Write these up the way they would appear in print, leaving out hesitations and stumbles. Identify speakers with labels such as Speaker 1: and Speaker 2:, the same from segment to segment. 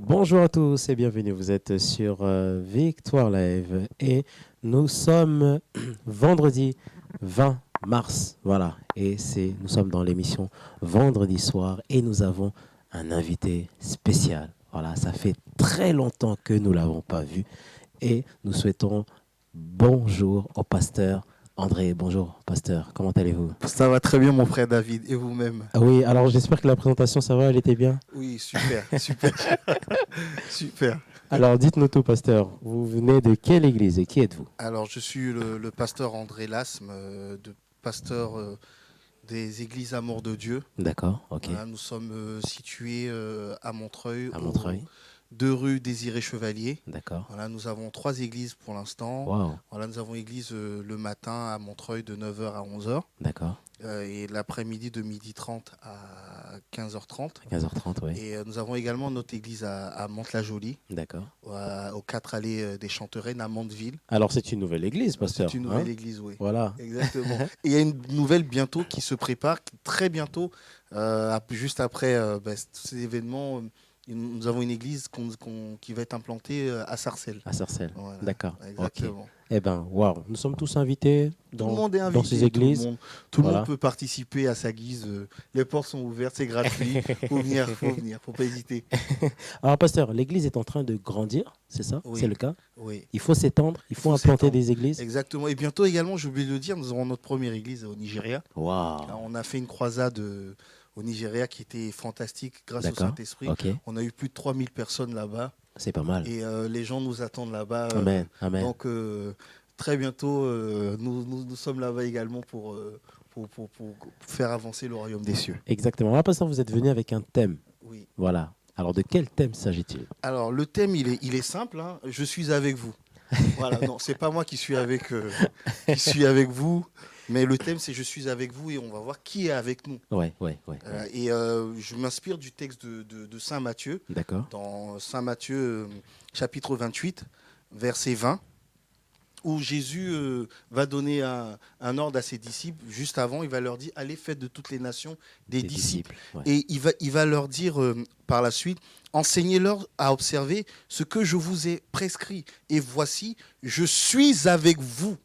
Speaker 1: Bonjour à tous et bienvenue. Vous êtes sur Victoire Live et nous sommes vendredi 20 mars. Voilà. Et nous sommes dans l'émission Vendredi soir et nous avons un invité spécial. Voilà. Ça fait très longtemps que nous ne l'avons pas vu et nous souhaitons bonjour au pasteur André. Bonjour, pasteur. Comment allez-vous?
Speaker 2: Ça va très bien, mon frère David, et vous-même?
Speaker 1: Ah oui, alors j'espère que la présentation, ça va, elle était bien.
Speaker 2: Oui, super, super, super.
Speaker 1: Alors dites-nous tout, pasteur. Vous venez de quelle église et qui êtes-vous?
Speaker 2: Alors, je suis le pasteur André Lasme, pasteur des Églises Amour de Dieu.
Speaker 1: D'accord, ok.
Speaker 2: Voilà, nous sommes situés à Montreuil,
Speaker 1: À
Speaker 2: aux
Speaker 1: Montreuil.
Speaker 2: 2 rue Désiré Chevalier.
Speaker 1: D'accord.
Speaker 2: Voilà, nous avons 3 églises pour l'instant.
Speaker 1: Waouh.
Speaker 2: Voilà, nous avons église le matin à Montreuil de 9 heures à 11 heures.
Speaker 1: D'accord.
Speaker 2: Et l'après-midi de 12h30 à 15h30.
Speaker 1: 15h30, oui.
Speaker 2: Et nous avons également notre église à Mantes-la-Jolie,
Speaker 1: D'accord.
Speaker 2: aux 4 allées des Chantereines à Mandeville.
Speaker 1: Alors c'est une nouvelle église, pasteur.
Speaker 2: C'est une
Speaker 1: hein
Speaker 2: nouvelle église, oui.
Speaker 1: Voilà.
Speaker 2: Exactement. Et il y a une nouvelle bientôt qui se prépare, très bientôt, juste après tous ces événements. Nous avons une église qui va être implantée à Sarcelles.
Speaker 1: À Sarcelles.
Speaker 2: Voilà,
Speaker 1: D'accord. Ok.
Speaker 2: exactement.
Speaker 1: Eh bien, waouh. Nous sommes tous invités
Speaker 2: Tout le
Speaker 1: dans,
Speaker 2: monde est
Speaker 1: dans ces
Speaker 2: invité,
Speaker 1: églises.
Speaker 2: tout le
Speaker 1: Voilà.
Speaker 2: monde peut participer à sa guise. Les portes sont ouvertes, c'est gratuit. Faut venir, faut pas hésiter.
Speaker 1: Alors, pasteur, l'église est en train de grandir, c'est ça?
Speaker 2: Oui.
Speaker 1: C'est le cas?
Speaker 2: Oui.
Speaker 1: Il faut s'étendre, il faut
Speaker 2: faut
Speaker 1: implanter
Speaker 2: s'étendre.
Speaker 1: des églises.
Speaker 2: Exactement. Et bientôt également, j'ai oublié de le dire, nous aurons notre première église au Nigeria.
Speaker 1: Waouh.
Speaker 2: Alors, on a fait une croisade au Nigeria qui était fantastique grâce au
Speaker 1: D'accord.
Speaker 2: Saint-Esprit.
Speaker 1: Ok.
Speaker 2: On a eu plus de 3000 personnes là-bas
Speaker 1: C'est pas mal.
Speaker 2: et les gens nous attendent là-bas.
Speaker 1: Amen. Amen.
Speaker 2: Donc, très bientôt, nous sommes là-bas également pour faire avancer le royaume des cieux.
Speaker 1: Exactement. Alors, pasteur, vous êtes venu avec un thème.
Speaker 2: Oui.
Speaker 1: Voilà. Alors, de quel thème s'agit-il?
Speaker 2: Alors, le thème, il est simple. Hein. Je suis avec vous. Voilà, non, c'est pas moi qui suis avec vous, mais le thème, c'est je suis avec vous et on va voir qui est avec nous.
Speaker 1: Ouais.
Speaker 2: Et je m'inspire du texte de Saint Matthieu,
Speaker 1: D'accord.
Speaker 2: dans Saint Matthieu, chapitre 28, verset 20, où Jésus va donner un ordre à ses disciples. Juste avant, il va leur dire, allez, faites de toutes les nations des disciples.
Speaker 1: Ouais.
Speaker 2: Et il va leur dire par la suite, enseignez-leur à observer ce que je vous ai prescrit. Et voici, je suis avec vous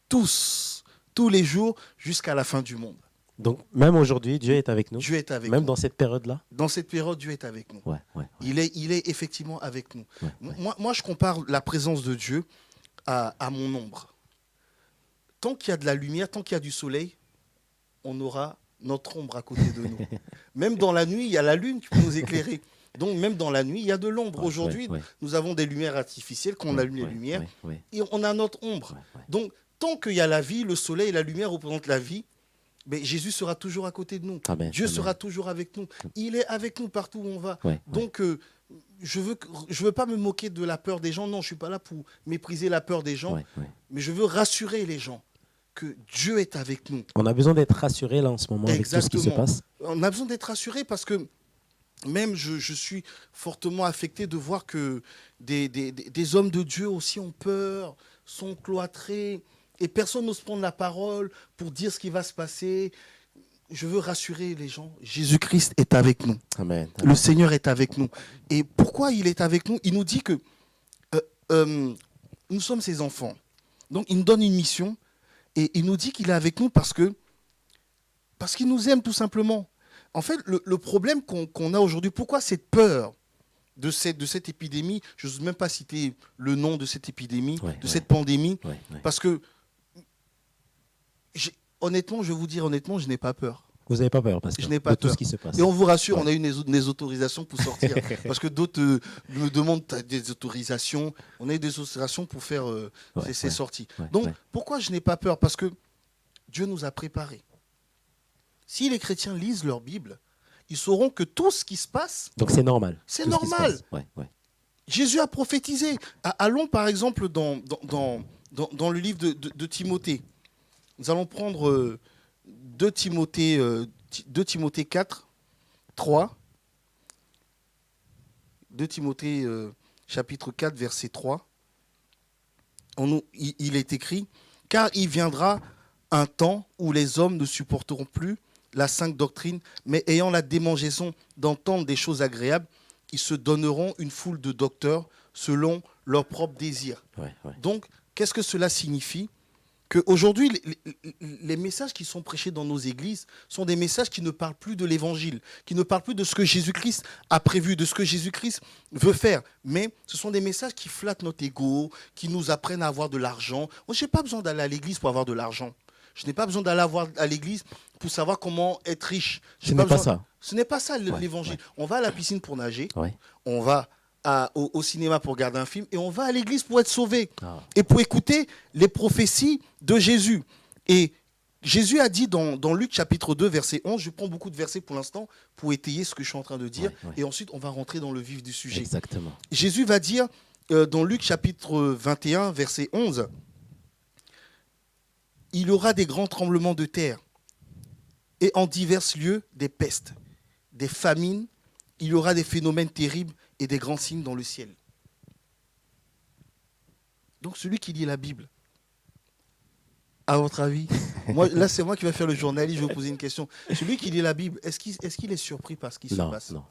Speaker 2: tous les jours, jusqu'à la fin du monde.
Speaker 1: Donc, même aujourd'hui, Dieu est avec nous.
Speaker 2: Dieu est avec
Speaker 1: Même
Speaker 2: nous.
Speaker 1: dans cette période-là.
Speaker 2: Dans cette période, Dieu est avec nous.
Speaker 1: Ouais.
Speaker 2: Il est effectivement avec nous.
Speaker 1: Ouais.
Speaker 2: Moi, je compare la présence de Dieu à mon ombre. Tant qu'il y a de la lumière, tant qu'il y a du soleil, on aura notre ombre à côté de nous. Même dans la nuit, il y a la lune qui peut nous éclairer. Donc même dans la nuit, il y a de l'ombre. Aujourd'hui, nous avons des lumières artificielles, quand on allume les lumières, et on a notre ombre. Donc tant qu'il y a la vie, le soleil et la lumière représentent la vie, mais Jésus sera toujours à côté de nous.
Speaker 1: Amen.
Speaker 2: Dieu
Speaker 1: Amen.
Speaker 2: sera toujours avec nous. Il est avec nous partout où on va.
Speaker 1: Ouais.
Speaker 2: Donc je veux pas me moquer de la peur des gens. Non, je suis pas là pour mépriser la peur des gens, mais je veux rassurer les gens que Dieu est avec nous.
Speaker 1: On a besoin d'être rassuré là en ce moment avec tout ce qui se passe.
Speaker 2: On a besoin d'être rassuré parce que même je suis fortement affecté de voir que des hommes de Dieu aussi ont peur, sont cloîtrés, et personne n'ose prendre la parole pour dire ce qui va se passer. Je veux rassurer les gens. Jésus-Christ est avec nous.
Speaker 1: Amen.
Speaker 2: Le Seigneur est avec nous. Et pourquoi il est avec nous? Il nous dit que nous sommes ses enfants. Donc il nous donne une mission et il nous dit qu'il est avec nous parce qu'il nous aime tout simplement. En fait, le problème qu'on a aujourd'hui, pourquoi cette peur de cette épidémie, je n'ose même pas citer le nom de cette épidémie, cette pandémie, parce que, honnêtement, je vais vous dire honnêtement, je n'ai pas peur.
Speaker 1: Vous n'avez pas peur, parce que
Speaker 2: je n'ai pas
Speaker 1: de
Speaker 2: peur.
Speaker 1: Tout ce qui se passe.
Speaker 2: Et on vous rassure, on a eu des autorisations pour sortir. Parce que d'autres me demandent des autorisations. On a eu des autorisations pour faire ces sorties. Donc, pourquoi je n'ai pas peur? Parce que Dieu nous a préparés. Si les chrétiens lisent leur Bible, ils sauront que tout ce qui se passe...
Speaker 1: Donc c'est normal.
Speaker 2: C'est normal. Jésus a prophétisé. Allons par exemple dans le livre de Timothée. Nous allons prendre 2 Timothée 4, 3. 2 Timothée chapitre 4, verset 3. Il est écrit, « Car il viendra un temps où les hommes ne supporteront plus la sainte doctrine, mais ayant la démangeaison d'entendre des choses agréables, ils se donneront une foule de docteurs selon leurs propres désirs. Donc, qu'est-ce que cela signifie? Qu'aujourd'hui, les messages qui sont prêchés dans nos églises sont des messages qui ne parlent plus de l'évangile, qui ne parlent plus de ce que Jésus-Christ a prévu, de ce que Jésus-Christ veut faire. Mais ce sont des messages qui flattent notre ego, qui nous apprennent à avoir de l'argent. Moi, je n'ai pas besoin d'aller à l'église pour avoir de l'argent. Je n'ai pas besoin d'aller à l'église pour savoir comment être riche.
Speaker 1: Ce n'est pas ça.
Speaker 2: Ce n'est pas ça l'évangile. On va à la piscine pour nager,
Speaker 1: Ouais.
Speaker 2: on va au cinéma pour regarder un film et on va à l'église pour être sauvé et pour écouter les prophéties de Jésus. Et Jésus a dit dans Luc chapitre 2, verset 11, je prends beaucoup de versets pour l'instant pour étayer ce que je suis en train de dire et ensuite on va rentrer dans le vif du sujet.
Speaker 1: Exactement.
Speaker 2: Jésus va dire dans Luc chapitre 21, verset 11, il y aura des grands tremblements de terre et en divers lieux des pestes, des famines, il y aura des phénomènes terribles et des grands signes dans le ciel. Donc celui qui lit la Bible, à votre avis, là c'est moi qui vais faire le journaliste, je vais vous poser une question. Celui qui lit la Bible, est-ce qu'il est surpris par ce qui se passe?
Speaker 1: Non.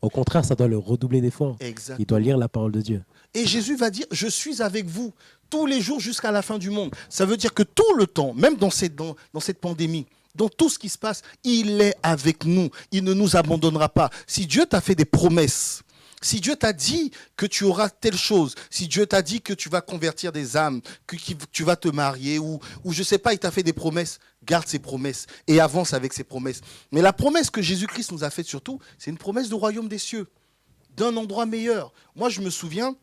Speaker 1: Au contraire, ça doit le redoubler d'efforts. Il doit lire la parole de Dieu.
Speaker 2: Et Jésus va dire, je suis avec vous tous les jours jusqu'à la fin du monde. Ça veut dire que tout le temps, même dans cette pandémie, dans tout ce qui se passe, il est avec nous. Il ne nous abandonnera pas. Si Dieu t'a fait des promesses, si Dieu t'a dit que tu auras telle chose, si Dieu t'a dit que tu vas convertir des âmes, que tu vas te marier, ou je ne sais pas, il t'a fait des promesses, garde ces promesses et avance avec ces promesses. Mais la promesse que Jésus-Christ nous a faite surtout, c'est une promesse du royaume des cieux, d'un endroit meilleur. Moi, je me souviens,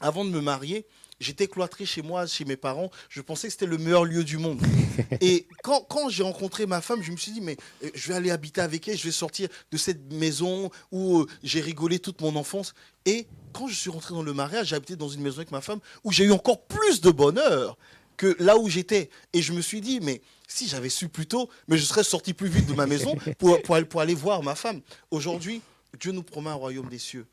Speaker 2: avant de me marier, j'étais cloîtré chez moi, chez mes parents. Je pensais que c'était le meilleur lieu du monde. Et quand j'ai rencontré ma femme, je me suis dit, mais je vais aller habiter avec elle, je vais sortir de cette maison où j'ai rigolé toute mon enfance. Et quand je suis rentré dans le mariage, j'ai habité dans une maison avec ma femme où j'ai eu encore plus de bonheur que là où j'étais. Et je me suis dit, mais si j'avais su plus tôt, mais je serais sorti plus vite de ma maison pour aller voir ma femme. Aujourd'hui, Dieu nous promet un royaume des cieux.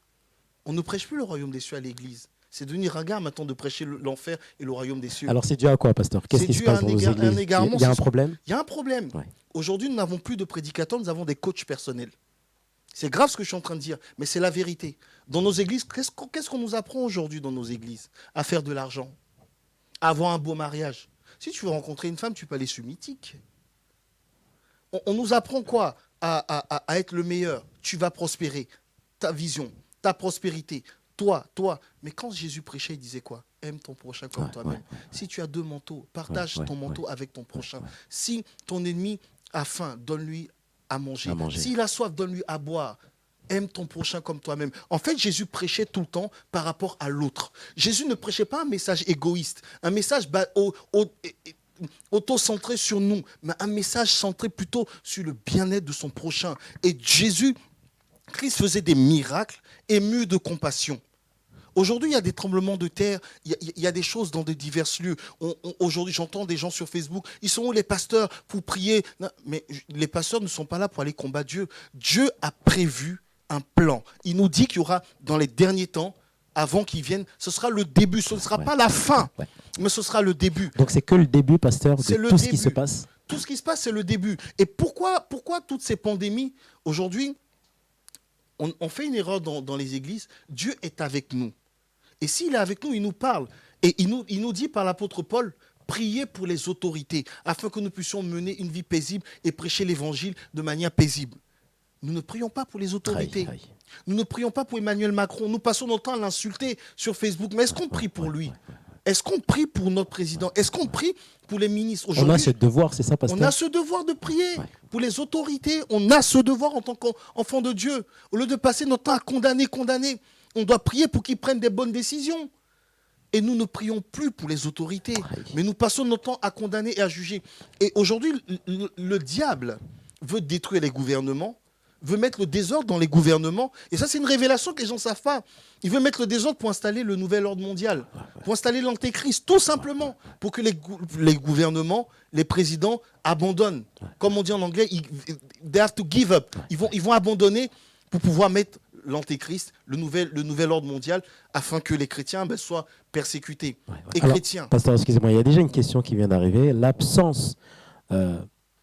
Speaker 2: On ne prêche plus le royaume des cieux à l'église. C'est devenu ringard maintenant de prêcher l'enfer et le royaume des cieux.
Speaker 1: Alors c'est dû à quoi, pasteur? Qu'est-ce qui se passe dans nos églises? Il y a un problème?
Speaker 2: Il y a un problème. Aujourd'hui, nous n'avons plus de prédicateurs, nous avons des coachs personnels. C'est grave ce que je suis en train de dire, mais c'est la vérité. Dans nos églises, qu'est-ce qu'on nous apprend aujourd'hui dans nos églises? À faire de l'argent, à avoir un beau mariage. Si tu veux rencontrer une femme, tu peux aller sur Mythique. On nous apprend quoi? À être le meilleur. Tu vas prospérer. Ta vision, ta prospérité. Toi. Mais quand Jésus prêchait, il disait quoi? Aime ton prochain comme toi-même. Si tu as 2 manteaux, partage ton manteau avec ton prochain. Si ton ennemi a faim, donne-lui à manger. S'il a soif, donne-lui à boire. Aime ton prochain comme toi-même. En fait, Jésus prêchait tout le temps par rapport à l'autre. Jésus ne prêchait pas un message égoïste, un message auto-centré sur nous, mais un message centré plutôt sur le bien-être de son prochain. Et Christ faisait des miracles émus de compassion. Aujourd'hui, il y a des tremblements de terre, il y a des choses dans de divers lieux. Aujourd'hui, j'entends des gens sur Facebook, ils sont où les pasteurs pour prier? Non, mais les pasteurs ne sont pas là pour aller combattre Dieu. Dieu a prévu un plan. Il nous dit qu'il y aura dans les derniers temps, avant qu'il vienne, ce sera le début, ce ne sera pas la fin, mais ce sera le début.
Speaker 1: Donc c'est que le début, pasteur, de tout ce qui se passe?
Speaker 2: Tout ce qui se passe, c'est le début. Et pourquoi toutes ces pandémies? Aujourd'hui, on fait une erreur dans les églises. Dieu est avec nous. Et s'il est avec nous, il nous parle. Et il nous dit par l'apôtre Paul, priez pour les autorités, afin que nous puissions mener une vie paisible et prêcher l'évangile de manière paisible. Nous ne prions pas pour les autorités. Nous ne prions pas pour Emmanuel Macron. Nous passons notre temps à l'insulter sur Facebook. Mais est-ce qu'on prie pour lui? Est-ce qu'on prie pour notre président? Est-ce qu'on prie pour les ministres?
Speaker 1: On a ce devoir, c'est ça, pasteur?
Speaker 2: On a ce devoir de prier pour les autorités. On a ce devoir en tant qu'enfant de Dieu. Au lieu de passer notre temps à condamner, on doit prier pour qu'ils prennent des bonnes décisions. Et nous ne prions plus pour les autorités, mais nous passons notre temps à condamner et à juger. Et aujourd'hui, le diable veut détruire les gouvernements, veut mettre le désordre dans les gouvernements. Et ça, c'est une révélation que les gens ne savent pas. Il veut mettre le désordre pour installer le nouvel ordre mondial, pour installer l'antéchrist, tout simplement, pour que les gouvernements, les présidents abandonnent. Comme on dit en anglais, they have to give up. Ils vont abandonner pour pouvoir mettre l'antéchrist, le nouvel ordre mondial, afin que les chrétiens soient persécutés. Et
Speaker 1: alors,
Speaker 2: chrétiens.
Speaker 1: Pasteur, excusez-moi, il y a déjà une question qui vient d'arriver. L'absence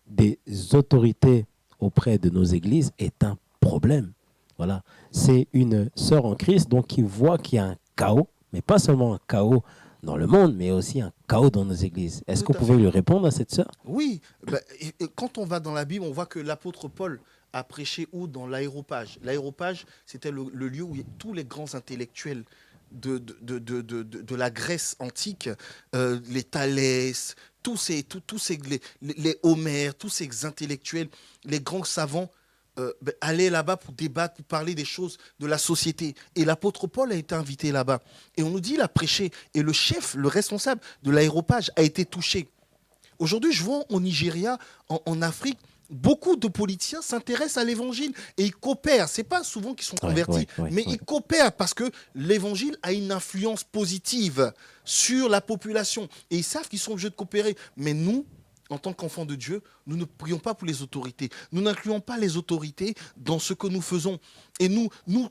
Speaker 1: des autorités auprès de nos églises est un problème. Voilà. C'est une sœur en Christ donc qui voit qu'il y a un chaos, mais pas seulement un chaos dans le monde, mais aussi un chaos dans nos églises. Est-ce
Speaker 2: Tout
Speaker 1: que vous
Speaker 2: à
Speaker 1: pouvez
Speaker 2: fait.
Speaker 1: lui répondre à cette sœur?
Speaker 2: Oui, bah, et quand on va dans la Bible, on voit que l'apôtre Paul a prêché où? Dans l'aéropage. L'aéropage, c'était le lieu où tous les grands intellectuels de la Grèce antique, les Thalès, les Homère, tous ces intellectuels, les grands savants, allaient là-bas pour débattre, pour parler des choses de la société. Et l'apôtre Paul a été invité là-bas. Et on nous dit, il a prêché. Et le chef, le responsable de l'aéropage a été touché. Aujourd'hui, je vois au Nigeria, en Afrique, beaucoup de politiciens s'intéressent à l'évangile et ils coopèrent. Ce n'est pas souvent qu'ils sont convertis, mais ils coopèrent parce que l'évangile a une influence positive sur la population. Et ils savent qu'ils sont obligés de coopérer. Mais nous, en tant qu'enfants de Dieu, nous ne prions pas pour les autorités. Nous n'incluons pas les autorités dans ce que nous faisons. Et nous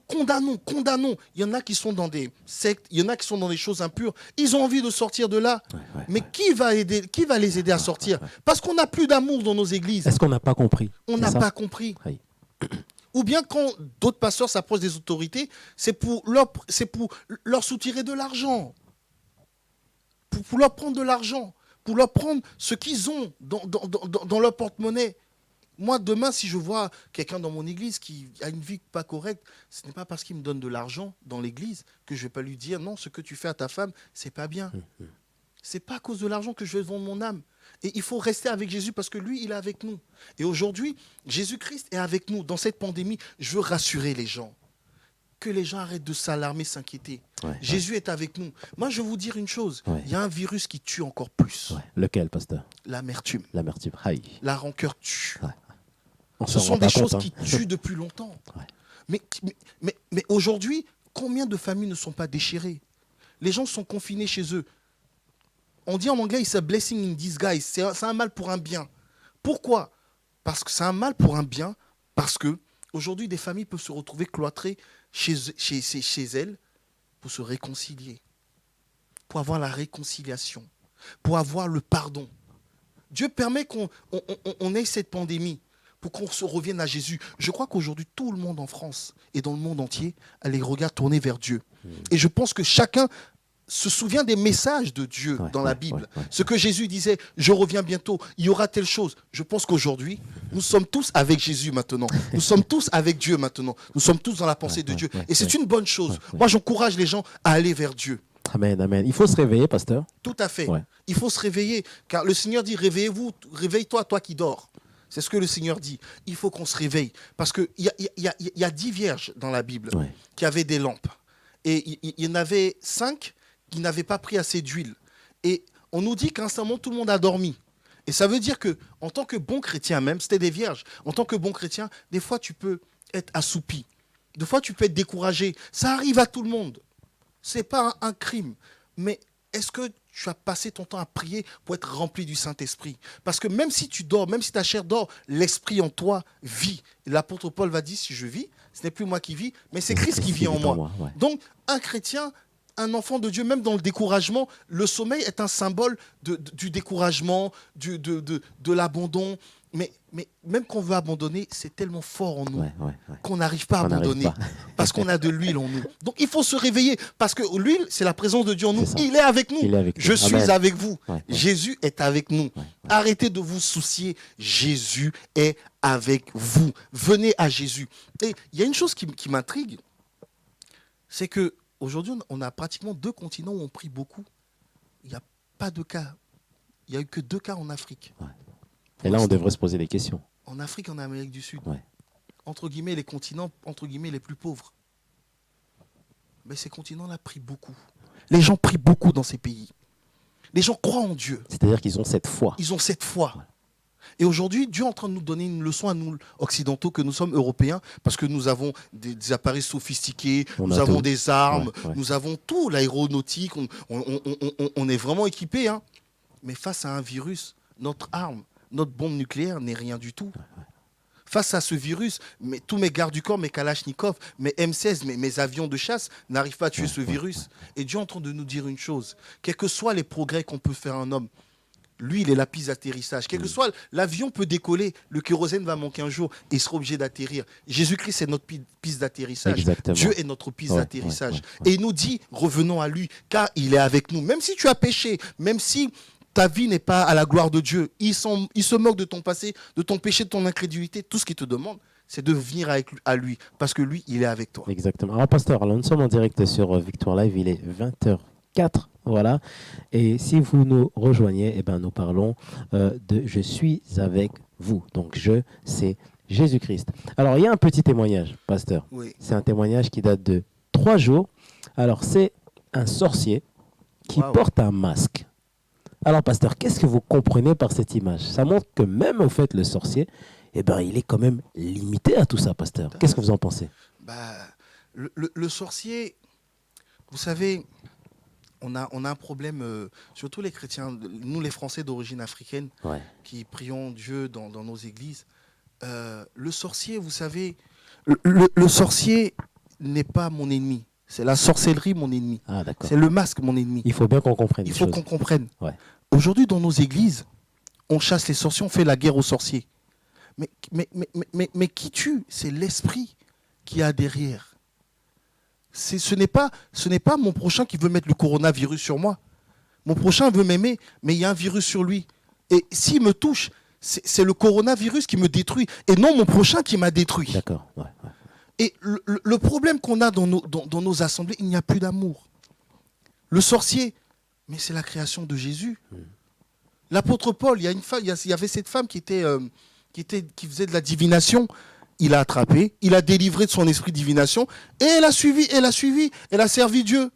Speaker 2: condamnons. Il y en a qui sont dans des sectes, il y en a qui sont dans des choses impures. Ils ont envie de sortir de là. Mais qui va les aider à sortir? Parce qu'on n'a plus d'amour dans nos églises.
Speaker 1: Est-ce qu'on n'a pas compris?
Speaker 2: On n'a pas compris.
Speaker 1: Oui.
Speaker 2: Ou bien quand d'autres pasteurs s'approchent des autorités, c'est pour leur soutirer de l'argent. Pour leur prendre de l'argent. Pour leur prendre ce qu'ils ont dans leur porte-monnaie. Moi, demain, si je vois quelqu'un dans mon église qui a une vie pas correcte, ce n'est pas parce qu'il me donne de l'argent dans l'église que je ne vais pas lui dire non, ce que tu fais à ta femme, c'est pas bien. C'est pas à cause de l'argent que je vais vendre mon âme. Et il faut rester avec Jésus parce que lui, il est avec nous. Et aujourd'hui, Jésus-Christ est avec nous. Dans cette pandémie, je veux rassurer les gens. Que les gens arrêtent de s'alarmer, s'inquiéter. Jésus est avec nous. Moi, je vais vous dire une chose. Il y a un virus qui tue encore plus.
Speaker 1: Lequel, pasteur?
Speaker 2: L'amertume.
Speaker 1: L'amertume.
Speaker 2: La rancœur tue.
Speaker 1: On
Speaker 2: Ce
Speaker 1: s'en
Speaker 2: sont
Speaker 1: rend
Speaker 2: des
Speaker 1: pas
Speaker 2: choses
Speaker 1: compte,
Speaker 2: qui tuent depuis longtemps. Mais aujourd'hui, combien de familles ne sont pas déchirées? Les gens sont confinés chez eux. On dit en anglais, it's a blessing in disguise. C'est un mal pour un bien. Pourquoi? Parce que c'est un mal pour un bien. Parce que aujourd'hui, des familles peuvent se retrouver cloîtrées chez elles pour se réconcilier, pour avoir la réconciliation, pour avoir le pardon. Dieu permet qu'on ait cette pandémie pour qu'on se revienne à Jésus. Je crois qu'aujourd'hui, tout le monde en France et dans le monde entier a les regards tournés vers Dieu. Et je pense que chacun se souvient des messages de Dieu dans la Bible. Ce que Jésus disait, je reviens bientôt, il y aura telle chose. Je pense qu'aujourd'hui, nous sommes tous avec Jésus maintenant. Nous sommes tous avec Dieu maintenant. Nous sommes tous dans la pensée de Dieu. Et c'est une bonne chose. Moi, j'encourage les gens à aller vers Dieu.
Speaker 1: Amen, amen. Il faut se réveiller, pasteur.
Speaker 2: Tout à fait. Il faut se réveiller. Car le Seigneur dit, réveillez-vous, réveille-toi, toi qui dors. C'est ce que le Seigneur dit. Il faut qu'on se réveille. Parce qu'il y a 10 vierges dans la Bible qui avaient des lampes. Et il y en avait 5 qui n'avaient pas pris assez d'huile. Et on nous dit qu'à un certain moment, tout le monde a dormi. Et ça veut dire que, en tant que bon chrétien même, c'était des vierges, en tant que bon chrétien, des fois tu peux être assoupi. Des fois tu peux être découragé. Ça arrive à tout le monde. Ce n'est pas un crime. Mais est-ce que tu as passé ton temps à prier pour être rempli du Saint-Esprit? Parce que même si tu dors, même si ta chair dort, l'Esprit en toi vit. Et l'apôtre Paul va dire, si je vis, ce n'est plus moi qui vis, mais c'est Christ qui vit en moi. Donc, un chrétien, un enfant de Dieu, même dans le découragement, le sommeil est un symbole du découragement, de l'abandon. Mais même quand on veut abandonner, c'est tellement fort en nous qu'on n'arrive pas à abandonner parce qu'on a de l'huile en nous. Donc il faut se réveiller parce que l'huile, c'est la présence de Dieu en nous. Il est avec nous. Je suis avec vous. Jésus est avec nous. Arrêtez de vous soucier. Jésus est avec vous. Venez à Jésus. Et il y a une chose qui m'intrigue, c'est que aujourd'hui, on a pratiquement 2 continents où on prie beaucoup. Il n'y a pas de cas. Il n'y a eu que 2 cas en Afrique.
Speaker 1: Et là, on devrait se poser des questions.
Speaker 2: En Afrique, en Amérique du Sud. Entre guillemets, les continents, entre guillemets, les plus pauvres. Mais ces continents-là prient beaucoup. Les gens prient beaucoup dans ces pays. Les gens croient en Dieu.
Speaker 1: C'est-à-dire qu'ils ont cette foi.
Speaker 2: Ils ont cette foi. Et aujourd'hui, Dieu est en train de nous donner une leçon à nous, occidentaux, que nous sommes européens, parce que nous avons des appareils sophistiqués, nous avons des armes, nous avons tout, l'aéronautique, on est vraiment équipés. Hein. Mais face à un virus, notre arme, notre bombe nucléaire n'est rien du tout. Face à ce virus, tous mes gardes du corps, mes Kalachnikov, mes M16, mes avions de chasse n'arrivent pas à tuer ce virus. Et Dieu est en train de nous dire une chose, quels que soient les progrès qu'on peut faire un homme, Lui, il est la piste d'atterrissage. Quel que soit, l'avion peut décoller, le kérosène va manquer un jour et il sera obligé d'atterrir. Jésus-Christ est notre piste d'atterrissage.
Speaker 1: Exactement.
Speaker 2: Dieu est notre piste d'atterrissage.
Speaker 1: ouais.
Speaker 2: Et il nous dit, revenons à lui, car il est avec nous. Même si tu as péché, même si ta vie n'est pas à la gloire de Dieu, il se moque de ton passé, de ton péché, de ton incrédulité. Tout ce qu'il te demande, c'est de venir à lui, parce que lui, il est avec toi.
Speaker 1: Exactement. Alors, pasteur, alors, nous sommes en direct sur Victoire Live, il est 20h04, voilà. Et si vous nous rejoignez, eh ben, nous parlons de « Je suis avec vous ». Donc, je, c'est Jésus-Christ. Alors, il y a un petit témoignage, pasteur.
Speaker 2: Oui.
Speaker 1: C'est un témoignage qui date de 3 jours. Alors, c'est un sorcier qui porte un masque. Alors, pasteur, qu'est-ce que vous comprenez par cette image? Ça montre que même, au fait, le sorcier, eh ben, il est quand même limité à tout ça, pasteur. Qu'est-ce que vous en pensez?
Speaker 2: Le sorcier, vous savez, on a un problème, surtout les chrétiens, nous les Français d'origine africaine, qui prions Dieu dans nos églises. Le sorcier, vous savez, le sorcier n'est pas mon ennemi. C'est la sorcellerie, mon ennemi.
Speaker 1: Ah,
Speaker 2: c'est le masque, mon ennemi.
Speaker 1: Il faut bien qu'on comprenne.
Speaker 2: Il faut qu'on comprenne.
Speaker 1: Ouais.
Speaker 2: Aujourd'hui, dans nos églises, on chasse les sorciers, on fait la guerre aux sorciers. Mais qui tue? C'est l'esprit qui a derrière. Ce n'est pas mon prochain qui veut mettre le coronavirus sur moi. Mon prochain veut m'aimer, mais il y a un virus sur lui. Et s'il me touche, c'est le coronavirus qui me détruit, et non mon prochain qui m'a détruit.
Speaker 1: D'accord. Ouais.
Speaker 2: Et le problème qu'on a dans nos assemblées, il n'y a plus d'amour. Le sorcier, mais c'est la création de Jésus. L'apôtre Paul, il y avait cette femme qui faisait de la divination. Il l'a attrapée, il a délivré de son esprit de divination, et elle a suivi, elle a servi Dieu.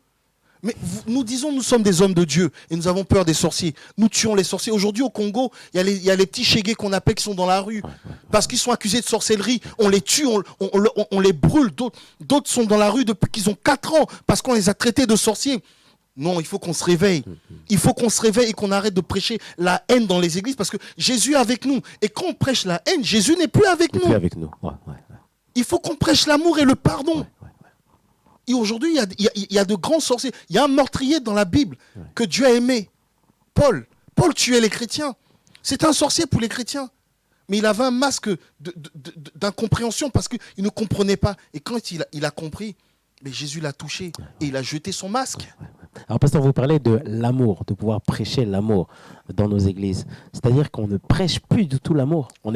Speaker 2: Mais nous disons, nous sommes des hommes de Dieu, et nous avons peur des sorciers. Nous tuons les sorciers. Aujourd'hui, au Congo, il y a les petits chégués qu'on appelle qui sont dans la rue, parce qu'ils sont accusés de sorcellerie. On les tue, on les brûle. D'autres sont dans la rue depuis qu'ils ont 4 ans, parce qu'on les a traités de sorciers. Non, il faut qu'on se réveille. Il faut qu'on se réveille et qu'on arrête de prêcher la haine dans les églises, parce que Jésus est avec nous. Et quand on prêche la haine, Jésus n'est plus avec nous. Il faut qu'on prêche l'amour et le pardon. Et aujourd'hui, il y a de grands sorciers. Il y a un meurtrier dans la Bible que Dieu a aimé. Paul tuait les chrétiens. C'est un sorcier pour les chrétiens. Mais il avait un masque d'incompréhension parce qu'il ne comprenait pas. Et quand il a compris, mais Jésus l'a touché et il a jeté son masque.
Speaker 1: Alors, pasteur, vous parlez de l'amour, de pouvoir prêcher l'amour dans nos églises. C'est-à-dire qu'on ne prêche plus du tout l'amour. On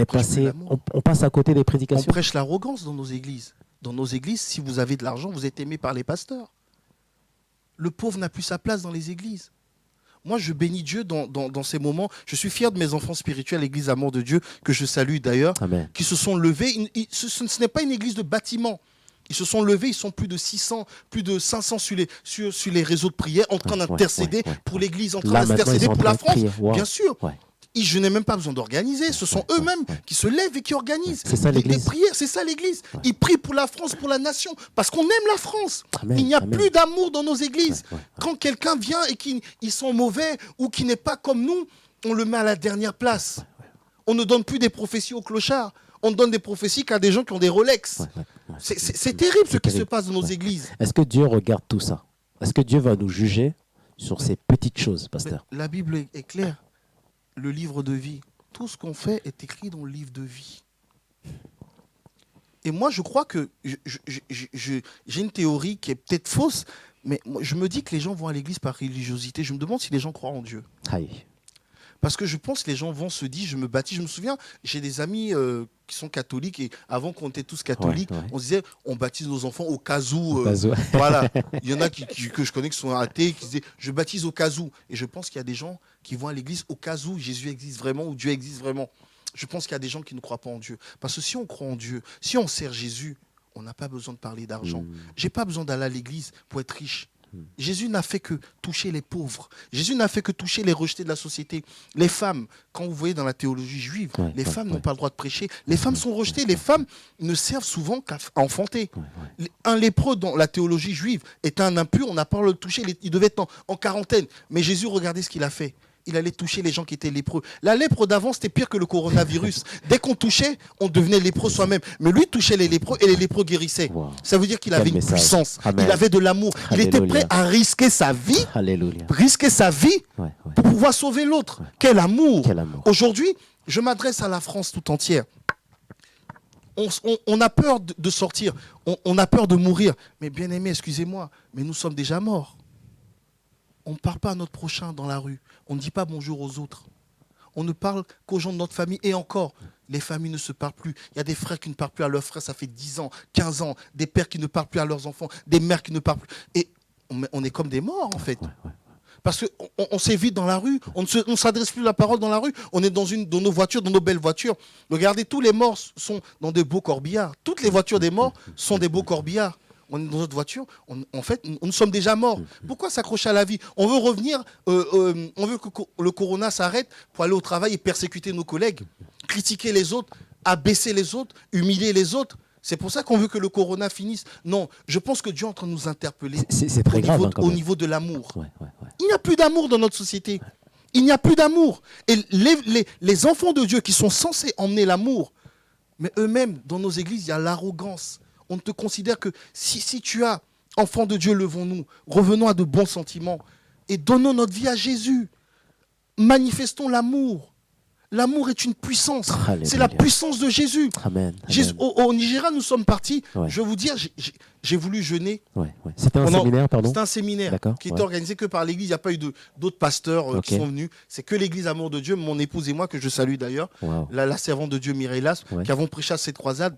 Speaker 1: passe à côté des prédications.
Speaker 2: On prêche l'arrogance dans nos églises. Dans nos églises, si vous avez de l'argent, vous êtes aimé par les pasteurs. Le pauvre n'a plus sa place dans les églises. Moi, je bénis Dieu dans ces moments. Je suis fier de mes enfants spirituels, l'Église Amour de Dieu, que je salue d'ailleurs, qui se sont levés. Ce n'est pas une église de bâtiment. Ils se sont levés, ils sont plus de 600, plus de 500 sur les réseaux de prière, en train d'intercéder pour l'Église, en train d'intercéder pour la France, bien sûr. Et je n'ai même pas besoin d'organiser, ce sont eux-mêmes qui se lèvent et qui organisent des prières. C'est ça l'Église. Ils prient pour la France, pour la nation, parce qu'on aime la France. Il n'y a plus d'amour dans nos églises. Quand quelqu'un vient et qu'ils sont mauvais ou qui n'est pas comme nous, on le met à la dernière place. On ne donne plus des prophéties aux clochards. On donne des prophéties qu'à des gens qui ont des Rolex. C'est terrible ce qui se passe dans nos églises.
Speaker 1: Est-ce que Dieu regarde tout ça? Est-ce que Dieu va nous juger sur ces petites choses, pasteur?
Speaker 2: La Bible est claire. Le livre de vie. Tout ce qu'on fait est écrit dans le livre de vie. Et moi, je crois que j'ai une théorie qui est peut-être fausse, mais je me dis que les gens vont à l'église par religiosité. Je me demande si les gens croient en Dieu.
Speaker 1: Aïe.
Speaker 2: Parce que je pense que les gens vont se dire, je me baptise. Je me souviens, j'ai des amis qui sont catholiques, et avant qu'on était tous catholiques, on se disait, on baptise nos enfants au cas où. Voilà. Il y en a que je connais qui sont athées, qui disaient, je baptise au cas où. Et je pense qu'il y a des gens qui vont à l'église au cas où Jésus existe vraiment, ou Dieu existe vraiment. Je pense qu'il y a des gens qui ne croient pas en Dieu. Parce que si on croit en Dieu, si on sert Jésus, on n'a pas besoin de parler d'argent. J'ai pas besoin d'aller à l'église pour être riche. Jésus n'a fait que toucher les pauvres. Jésus n'a fait que toucher les rejetés de la société. Les femmes, quand vous voyez dans la théologie juive, les femmes n'ont pas le droit de prêcher. Les femmes sont rejetées. Les femmes ne servent souvent qu'à enfanter. Un lépreux dans la théologie juive est un impur. On n'a pas le droit de le toucher. Il devait être en quarantaine. Mais Jésus, regardez ce qu'il a fait. il allait toucher les gens qui étaient lépreux. La lèpre d'avant, c'était pire que le coronavirus. Dès qu'on touchait, on devenait lépreux soi-même. Mais lui touchait les lépreux et les lépreux guérissaient.
Speaker 1: Wow.
Speaker 2: Ça veut dire qu'il
Speaker 1: Quel
Speaker 2: avait une
Speaker 1: message.
Speaker 2: puissance.
Speaker 1: Amen.
Speaker 2: Il avait de l'amour. Il était
Speaker 1: Alléluia.
Speaker 2: prêt à risquer sa vie,
Speaker 1: Alléluia.
Speaker 2: pour pouvoir sauver l'autre. Quel amour.
Speaker 1: Quel amour.
Speaker 2: Aujourd'hui, je m'adresse à la France tout entière. On a peur de sortir, on a peur de mourir. Mais bien aimé, excusez-moi, mais nous sommes déjà morts. On ne parle pas à notre prochain dans la rue. On ne dit pas bonjour aux autres. On ne parle qu'aux gens de notre famille. Et encore, les familles ne se parlent plus. Il y a des frères qui ne parlent plus à leurs frères, ça fait 10 ans, 15 ans. Des pères qui ne parlent plus à leurs enfants, des mères qui ne parlent plus. Et on est comme des morts, en fait. Parce qu'on s'évite dans la rue, on ne s'adresse plus la parole dans la rue, on est dans nos voitures, dans nos belles voitures. Regardez, tous les morts sont dans de beaux corbillards. Toutes les voitures des morts sont des beaux corbillards. On est dans notre voiture, en fait, nous sommes déjà morts. Pourquoi s'accrocher à la vie? On veut revenir, on veut que le corona s'arrête pour aller au travail et persécuter nos collègues, critiquer les autres, abaisser les autres, humilier les autres. C'est pour ça qu'on veut que le corona finisse. Non, je pense que Dieu est en train de nous interpeller
Speaker 1: C'est très grave,
Speaker 2: au niveau de l'amour.
Speaker 1: Ouais.
Speaker 2: Il n'y a plus d'amour dans notre société. Il n'y a plus d'amour. Et les enfants de Dieu qui sont censés emmener l'amour, mais eux-mêmes, dans nos églises, il y a l'arrogance. On ne te considère que si tu as, enfant de Dieu, levons-nous, revenons à de bons sentiments et donnons notre vie à Jésus. Manifestons l'amour. L'amour est une puissance.
Speaker 1: Alléluia.
Speaker 2: C'est la puissance de Jésus.
Speaker 1: Amen.
Speaker 2: Jésus, au Nigeria, nous sommes partis.
Speaker 1: Ouais.
Speaker 2: Je vais vous dire, j'ai voulu jeûner.
Speaker 1: Ouais. C'était un séminaire, pardon.
Speaker 2: C'était un séminaire qui était organisé que par l'église. Il n'y a pas eu d'autres pasteurs qui sont venus. C'est que l'église Amour de Dieu, mon épouse et moi, que je salue d'ailleurs, la servante de Dieu Mireille Las, qui avons prêché à cette croisade.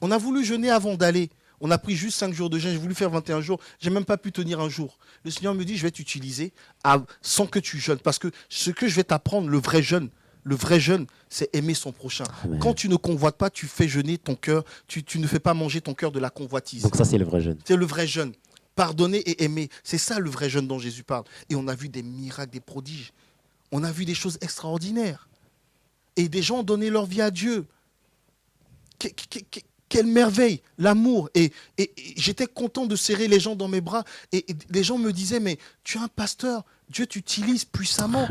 Speaker 2: On a voulu jeûner avant d'aller. On a pris juste 5 jours de jeûne. J'ai voulu faire 21 jours. Je n'ai même pas pu tenir un jour. Le Seigneur me dit, je vais t'utiliser sans que tu jeûnes. Parce que ce que je vais t'apprendre, le vrai jeûne, c'est aimer son prochain.
Speaker 1: Amen.
Speaker 2: Quand tu ne convoites pas, tu fais jeûner ton cœur. Tu ne fais pas manger ton cœur de la convoitise.
Speaker 1: Donc ça, c'est le vrai jeûne.
Speaker 2: C'est le vrai jeûne. Pardonner et aimer. C'est ça le vrai jeûne dont Jésus parle. Et on a vu des miracles, des prodiges. On a vu des choses extraordinaires. Et des gens ont donné leur vie à Dieu. Quelle merveille, l'amour. Et j'étais content de serrer les gens dans mes bras. Et les gens me disaient, mais tu es un pasteur, Dieu t'utilise puissamment.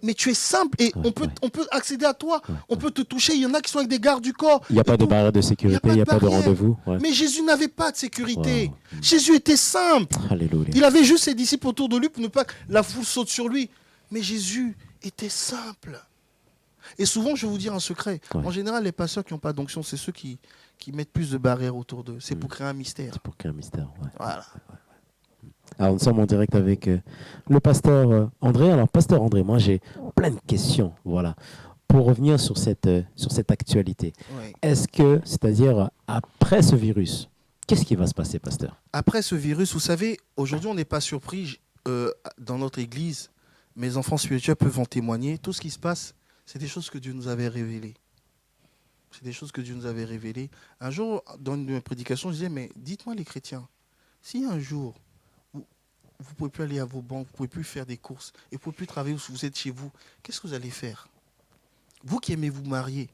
Speaker 2: Mais tu es simple et on peut accéder à toi. On peut te toucher. Il y en a qui sont avec des gardes du corps.
Speaker 1: Il n'y a pas de barrière de sécurité, il n'y a pas de rendez-vous.
Speaker 2: Mais Jésus n'avait pas de sécurité. Jésus était simple.
Speaker 1: Alléluia.
Speaker 2: Il avait juste ses disciples autour de lui pour ne pas que la foule saute sur lui. Mais Jésus était simple. Et souvent, je vais vous dire un secret. En général, les pasteurs qui n'ont pas d'onction, c'est ceux qui mettent plus de barrières autour d'eux. C'est pour créer un mystère.
Speaker 1: C'est pour créer un mystère,
Speaker 2: Voilà.
Speaker 1: Alors, nous sommes en direct avec le pasteur André. Alors, pasteur André, moi, j'ai plein de questions. Voilà. Pour revenir sur cette actualité.
Speaker 2: Oui.
Speaker 1: Est-ce que, c'est-à-dire, après ce virus, qu'est-ce qui va se passer, pasteur?
Speaker 2: Après ce virus, vous savez, aujourd'hui, on n'est pas surpris. Dans notre église, mes enfants spirituels peuvent en témoigner. Tout ce qui se passe, c'est des choses que Dieu nous avait révélées. C'est des choses que Dieu nous avait révélées. Un jour, dans une prédication, je disais, mais dites-moi les chrétiens, si un jour, vous ne pouvez plus aller à vos banques, vous ne pouvez plus faire des courses, et vous ne pouvez plus travailler où vous êtes chez vous, qu'est-ce que vous allez faire? Vous qui aimez vous marier,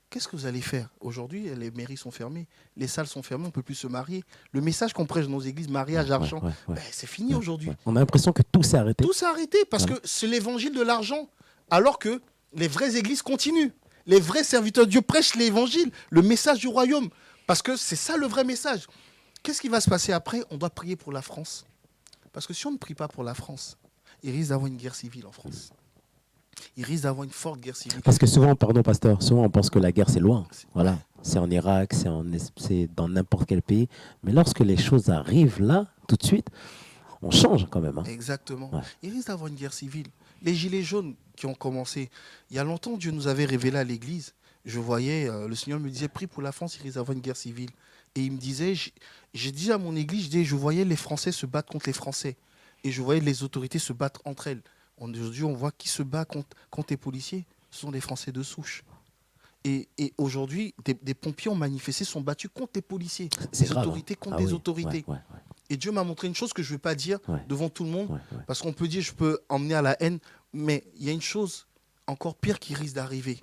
Speaker 2: qu'est-ce que vous allez faire? Aujourd'hui, les mairies sont fermées, les salles sont fermées, on ne peut plus se marier. Le message qu'on prêche dans nos églises, mariage, argent, c'est fini aujourd'hui.
Speaker 1: On a l'impression que tout s'est arrêté.
Speaker 2: Tout s'est arrêté parce que c'est l'évangile de l'argent, alors que les vraies églises continuent. Les vrais serviteurs de Dieu prêchent l'évangile, le message du royaume. Parce que c'est ça le vrai message. Qu'est-ce qui va se passer après? On doit prier pour la France. Parce que si on ne prie pas pour la France, il risque d'avoir une guerre civile en France. Il risque d'avoir une forte guerre civile.
Speaker 1: Parce que souvent, pardon pasteur, souvent on pense que la guerre c'est loin. Voilà, c'est en Irak, c'est dans n'importe quel pays. Mais lorsque les choses arrivent là, tout de suite, on change quand même.
Speaker 2: Exactement. Il risque d'avoir une guerre civile. Les gilets jaunes qui ont commencé, il y a longtemps, Dieu nous avait révélé à l'église. Je voyais, le Seigneur me disait, prie pour la France, il risque d'avoir une guerre civile. Et il me disait, j'ai dit à mon église, je voyais les Français se battre contre les Français. Et je voyais les autorités se battre entre elles. Aujourd'hui, on voit qui se bat contre les policiers. Ce sont des Français de souche. Et aujourd'hui, des pompiers ont manifesté, sont battus contre les policiers. Des autorités contre des autorités. Et Dieu m'a montré une chose que je ne vais pas dire devant tout le monde, parce qu'on peut dire je peux emmener à la haine, mais il y a une chose encore pire qui risque d'arriver.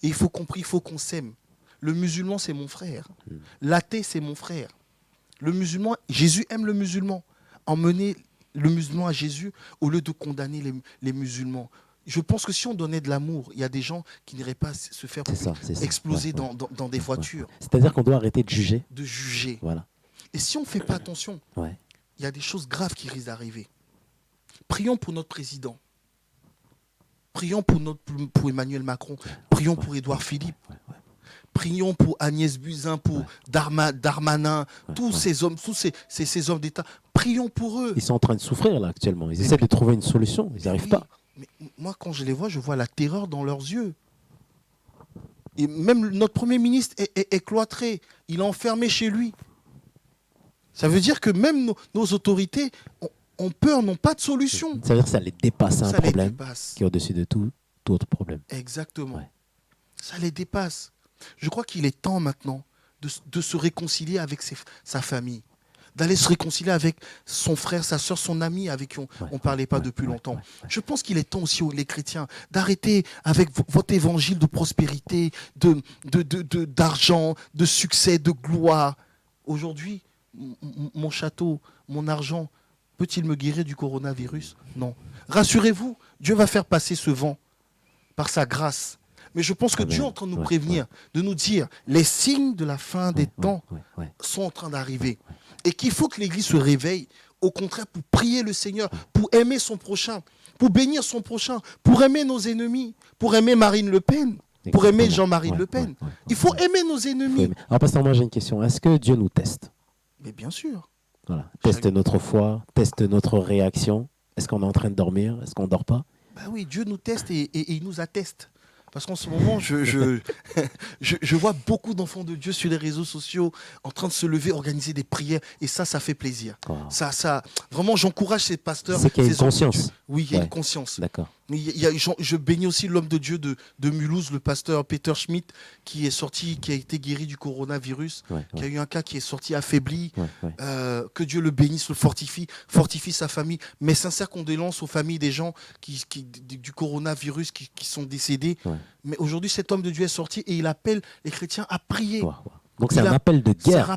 Speaker 2: Et il faut qu'on s'aime. Le musulman, c'est mon frère. L'athée, c'est mon frère. Le musulman, Jésus aime le musulman. Emmenez le musulman à Jésus au lieu de condamner les musulmans. Je pense que si on donnait de l'amour, il y a des gens qui n'iraient pas se faire
Speaker 1: C'est ça.
Speaker 2: exploser dans des voitures,
Speaker 1: C'est-à-dire qu'on doit arrêter de juger.
Speaker 2: de juger.
Speaker 1: Voilà.
Speaker 2: Et si on ne fait pas attention,
Speaker 1: Ouais.
Speaker 2: il y a des choses graves qui risquent d'arriver. Prions pour notre président. Prions pour Emmanuel Macron. Prions pour Édouard Philippe. Prions pour Agnès Buzyn, pour Darmanin, tous ces hommes, ces hommes d'État. Prions pour eux.
Speaker 1: Ils sont en train de souffrir là actuellement. Ils essaient de trouver une solution. Ils n'y arrivent pas.
Speaker 2: Mais moi, quand je les vois, je vois la terreur dans leurs yeux. Et même notre Premier ministre est cloîtré. Il est enfermé chez lui. Ça veut dire que même nos autorités ont peur, n'ont pas de solution.
Speaker 1: Ça veut dire que ça les dépasse. C'est un
Speaker 2: Ça les
Speaker 1: problème
Speaker 2: dépasse.
Speaker 1: qui est au-dessus de tout autre problème.
Speaker 2: Exactement.
Speaker 1: Ouais.
Speaker 2: Ça les dépasse. Je crois qu'il est temps maintenant de se réconcilier avec sa famille, d'aller se réconcilier avec son frère, sa soeur, son ami avec qui on ne parlait pas depuis longtemps. Je pense qu'il est temps aussi, les chrétiens, d'arrêter avec votre évangile de prospérité, d'argent, de succès, de gloire. Aujourd'hui, mon château, mon argent, peut-il me guérir du coronavirus? Non. Rassurez-vous, Dieu va faire passer ce vent par sa grâce. Mais je pense que Dieu est en train de nous prévenir, de nous dire les signes de la fin des temps sont en train d'arriver. Et qu'il faut que l'Église se réveille, au contraire, pour prier le Seigneur, pour aimer son prochain, pour bénir son prochain, pour aimer nos ennemis, pour aimer Marine Le Pen, pour aimer Jean-Marie Le Pen. Il faut aimer nos ennemis.
Speaker 1: Alors, pasteur, moi j'ai une question. Est-ce que Dieu nous teste?
Speaker 2: Mais bien sûr.
Speaker 1: Voilà. Teste notre foi, teste notre réaction. Est-ce qu'on est en train de dormir? Est-ce qu'on ne dort pas?
Speaker 2: Ben oui, Dieu nous teste et il nous atteste. Parce qu'en ce moment, je vois beaucoup d'enfants de Dieu sur les réseaux sociaux en train de se lever, organiser des prières. Et ça fait plaisir.
Speaker 1: Wow.
Speaker 2: Vraiment, j'encourage ces pasteurs.
Speaker 1: C'est qu'il y a une conscience.
Speaker 2: Oui, il y a une conscience.
Speaker 1: D'accord.
Speaker 2: Je bénis aussi l'homme de Dieu de Mulhouse, le pasteur Peter Schmidt, qui est sorti, qui a été guéri du coronavirus, qui a eu un cas qui est sorti affaibli. Que Dieu le bénisse, le fortifie sa famille. Mes sincères condoléances aux familles des gens du coronavirus qui sont décédés. Mais aujourd'hui, cet homme de Dieu est sorti et il appelle les chrétiens à prier.
Speaker 1: Donc c'est un appel de guerre.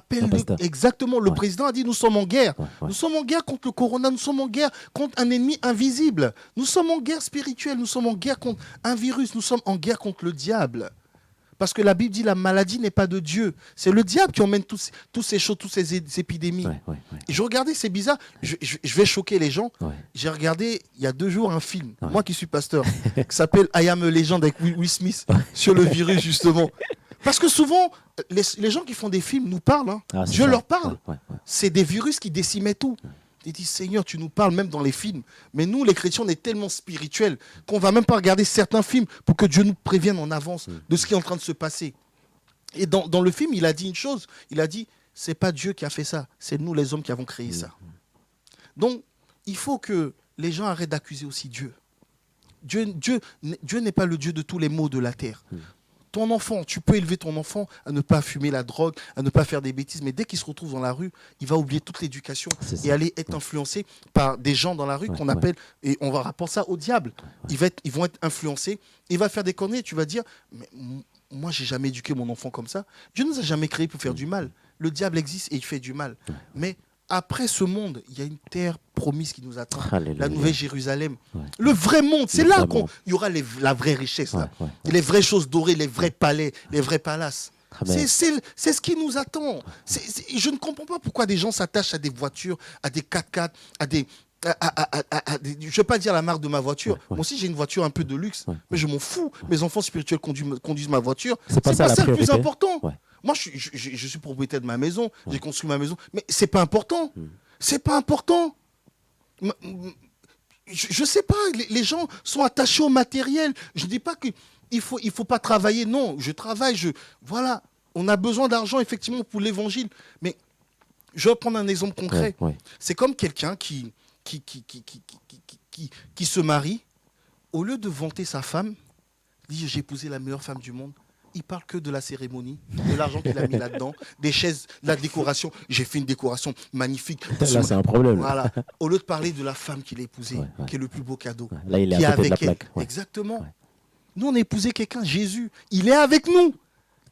Speaker 2: Exactement. Le président a dit nous sommes en guerre. Nous sommes en guerre contre le corona. Nous sommes en guerre contre un ennemi invisible. Nous sommes en guerre spirituelle. Nous sommes en guerre contre un virus. Nous sommes en guerre contre le diable. Parce que la Bible dit la maladie n'est pas de Dieu. C'est le diable qui emmène toutes ces choses, toutes ces épidémies. Et je regardais, c'est bizarre. Je vais choquer les gens. J'ai regardé il y a 2 jours un film, moi qui suis pasteur, qui s'appelle I Am a Legend avec Will Smith sur le virus justement. Parce que souvent, les gens qui font des films nous parlent. Dieu leur parle. C'est des virus qui décimaient tout. Ils disent, Seigneur, tu nous parles même dans les films. Mais nous, les chrétiens, on est tellement spirituels qu'on ne va même pas regarder certains films pour que Dieu nous prévienne en avance de ce qui est en train de se passer. Et dans le film, il a dit une chose. Il a dit, ce n'est pas Dieu qui a fait ça. C'est nous, les hommes, qui avons créé ça. Donc, il faut que les gens arrêtent d'accuser aussi Dieu. Dieu n'est pas le Dieu de tous les maux de la terre. Ton enfant, tu peux élever ton enfant à ne pas fumer la drogue, à ne pas faire des bêtises, mais dès qu'il se retrouve dans la rue, il va oublier toute l'éducation et aller être influencé par des gens dans la rue qu'on appelle, et on va rapporter ça au diable. Ils vont être influencés, il va faire des conneries, et tu vas dire, mais moi j'ai jamais éduqué mon enfant comme ça. Dieu ne nous a jamais créés pour faire du mal. Le diable existe et il fait du mal. Mais après ce monde, il y a une terre promise qui nous attend, la nouvelle Jérusalem. Le vrai monde, c'est là qu'il y aura la vraie richesse, les vraies choses dorées, les vrais palais, les vrais palaces. C'est ce qui nous attend. Je ne comprends pas pourquoi des gens s'attachent à des voitures, à des 4x4, à des... je ne vais pas dire la marque de ma voiture. Moi aussi, j'ai une voiture un peu de luxe, mais je m'en fous. Mes enfants spirituels conduisent ma voiture. C'est pas ça le plus important. Moi, je suis propriétaire de ma maison, j'ai construit ma maison, mais c'est pas important. C'est pas important. Je sais pas, les gens sont attachés au matériel. Je dis pas qu'il faut pas travailler. Non, je travaille. Voilà, on a besoin d'argent, effectivement, pour l'évangile. Mais je vais prendre un exemple concret. C'est comme quelqu'un qui se marie, au lieu de vanter sa femme, dit j'ai épousé la meilleure femme du monde. Il parle que de la cérémonie, de l'argent qu'il a mis là-dedans, des chaises, de la décoration. J'ai fait une décoration magnifique.
Speaker 1: Là, c'est un problème.
Speaker 2: Voilà. Au lieu de parler de la femme qu'il a épousée, qui est le plus beau cadeau,
Speaker 1: là, il est
Speaker 2: qui est
Speaker 1: à côté
Speaker 2: avec
Speaker 1: de la
Speaker 2: elle.
Speaker 1: plaque.
Speaker 2: Exactement. Nous, on a épousé quelqu'un, Jésus. Il est avec nous.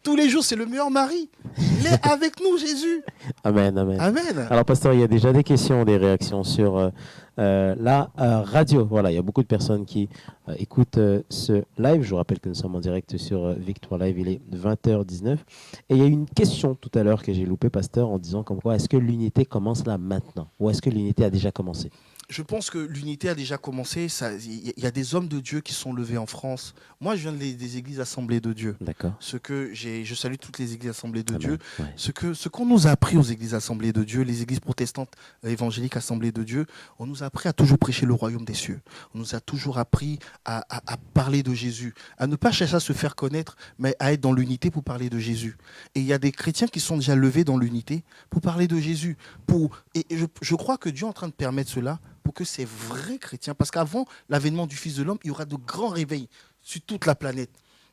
Speaker 2: Tous les jours, c'est le meilleur mari. Il est avec nous, Jésus.
Speaker 1: Amen, amen.
Speaker 2: Amen.
Speaker 1: Alors, pasteur, il y a déjà des questions, des réactions sur la radio. Voilà, il y a beaucoup de personnes qui écoutent ce live. Je vous rappelle que nous sommes en direct sur Victoire Live. Il est 20h19. Et il y a eu une question tout à l'heure que j'ai loupée, pasteur, en disant comme quoi, est-ce que l'unité commence là maintenant ou est-ce que l'unité a déjà commencé?
Speaker 2: Je pense que l'unité a déjà commencé. Il y a des hommes de Dieu qui sont levés en France. Moi, je viens des églises assemblées de Dieu.
Speaker 1: D'accord.
Speaker 2: Je salue toutes les églises assemblées de
Speaker 1: Amen.
Speaker 2: Dieu.
Speaker 1: Ouais.
Speaker 2: Ce qu'on nous a appris aux églises assemblées de Dieu, les églises protestantes évangéliques assemblées de Dieu, on nous a appris à toujours prêcher le royaume des cieux. On nous a toujours appris à parler de Jésus, à ne pas chercher à se faire connaître, mais à être dans l'unité pour parler de Jésus. Et il y a des chrétiens qui sont déjà levés dans l'unité pour parler de Jésus. Et je crois que Dieu est en train de permettre cela pour que ces vrais chrétiens, parce qu'avant l'avènement du Fils de l'homme, il y aura de grands réveils sur toute la planète.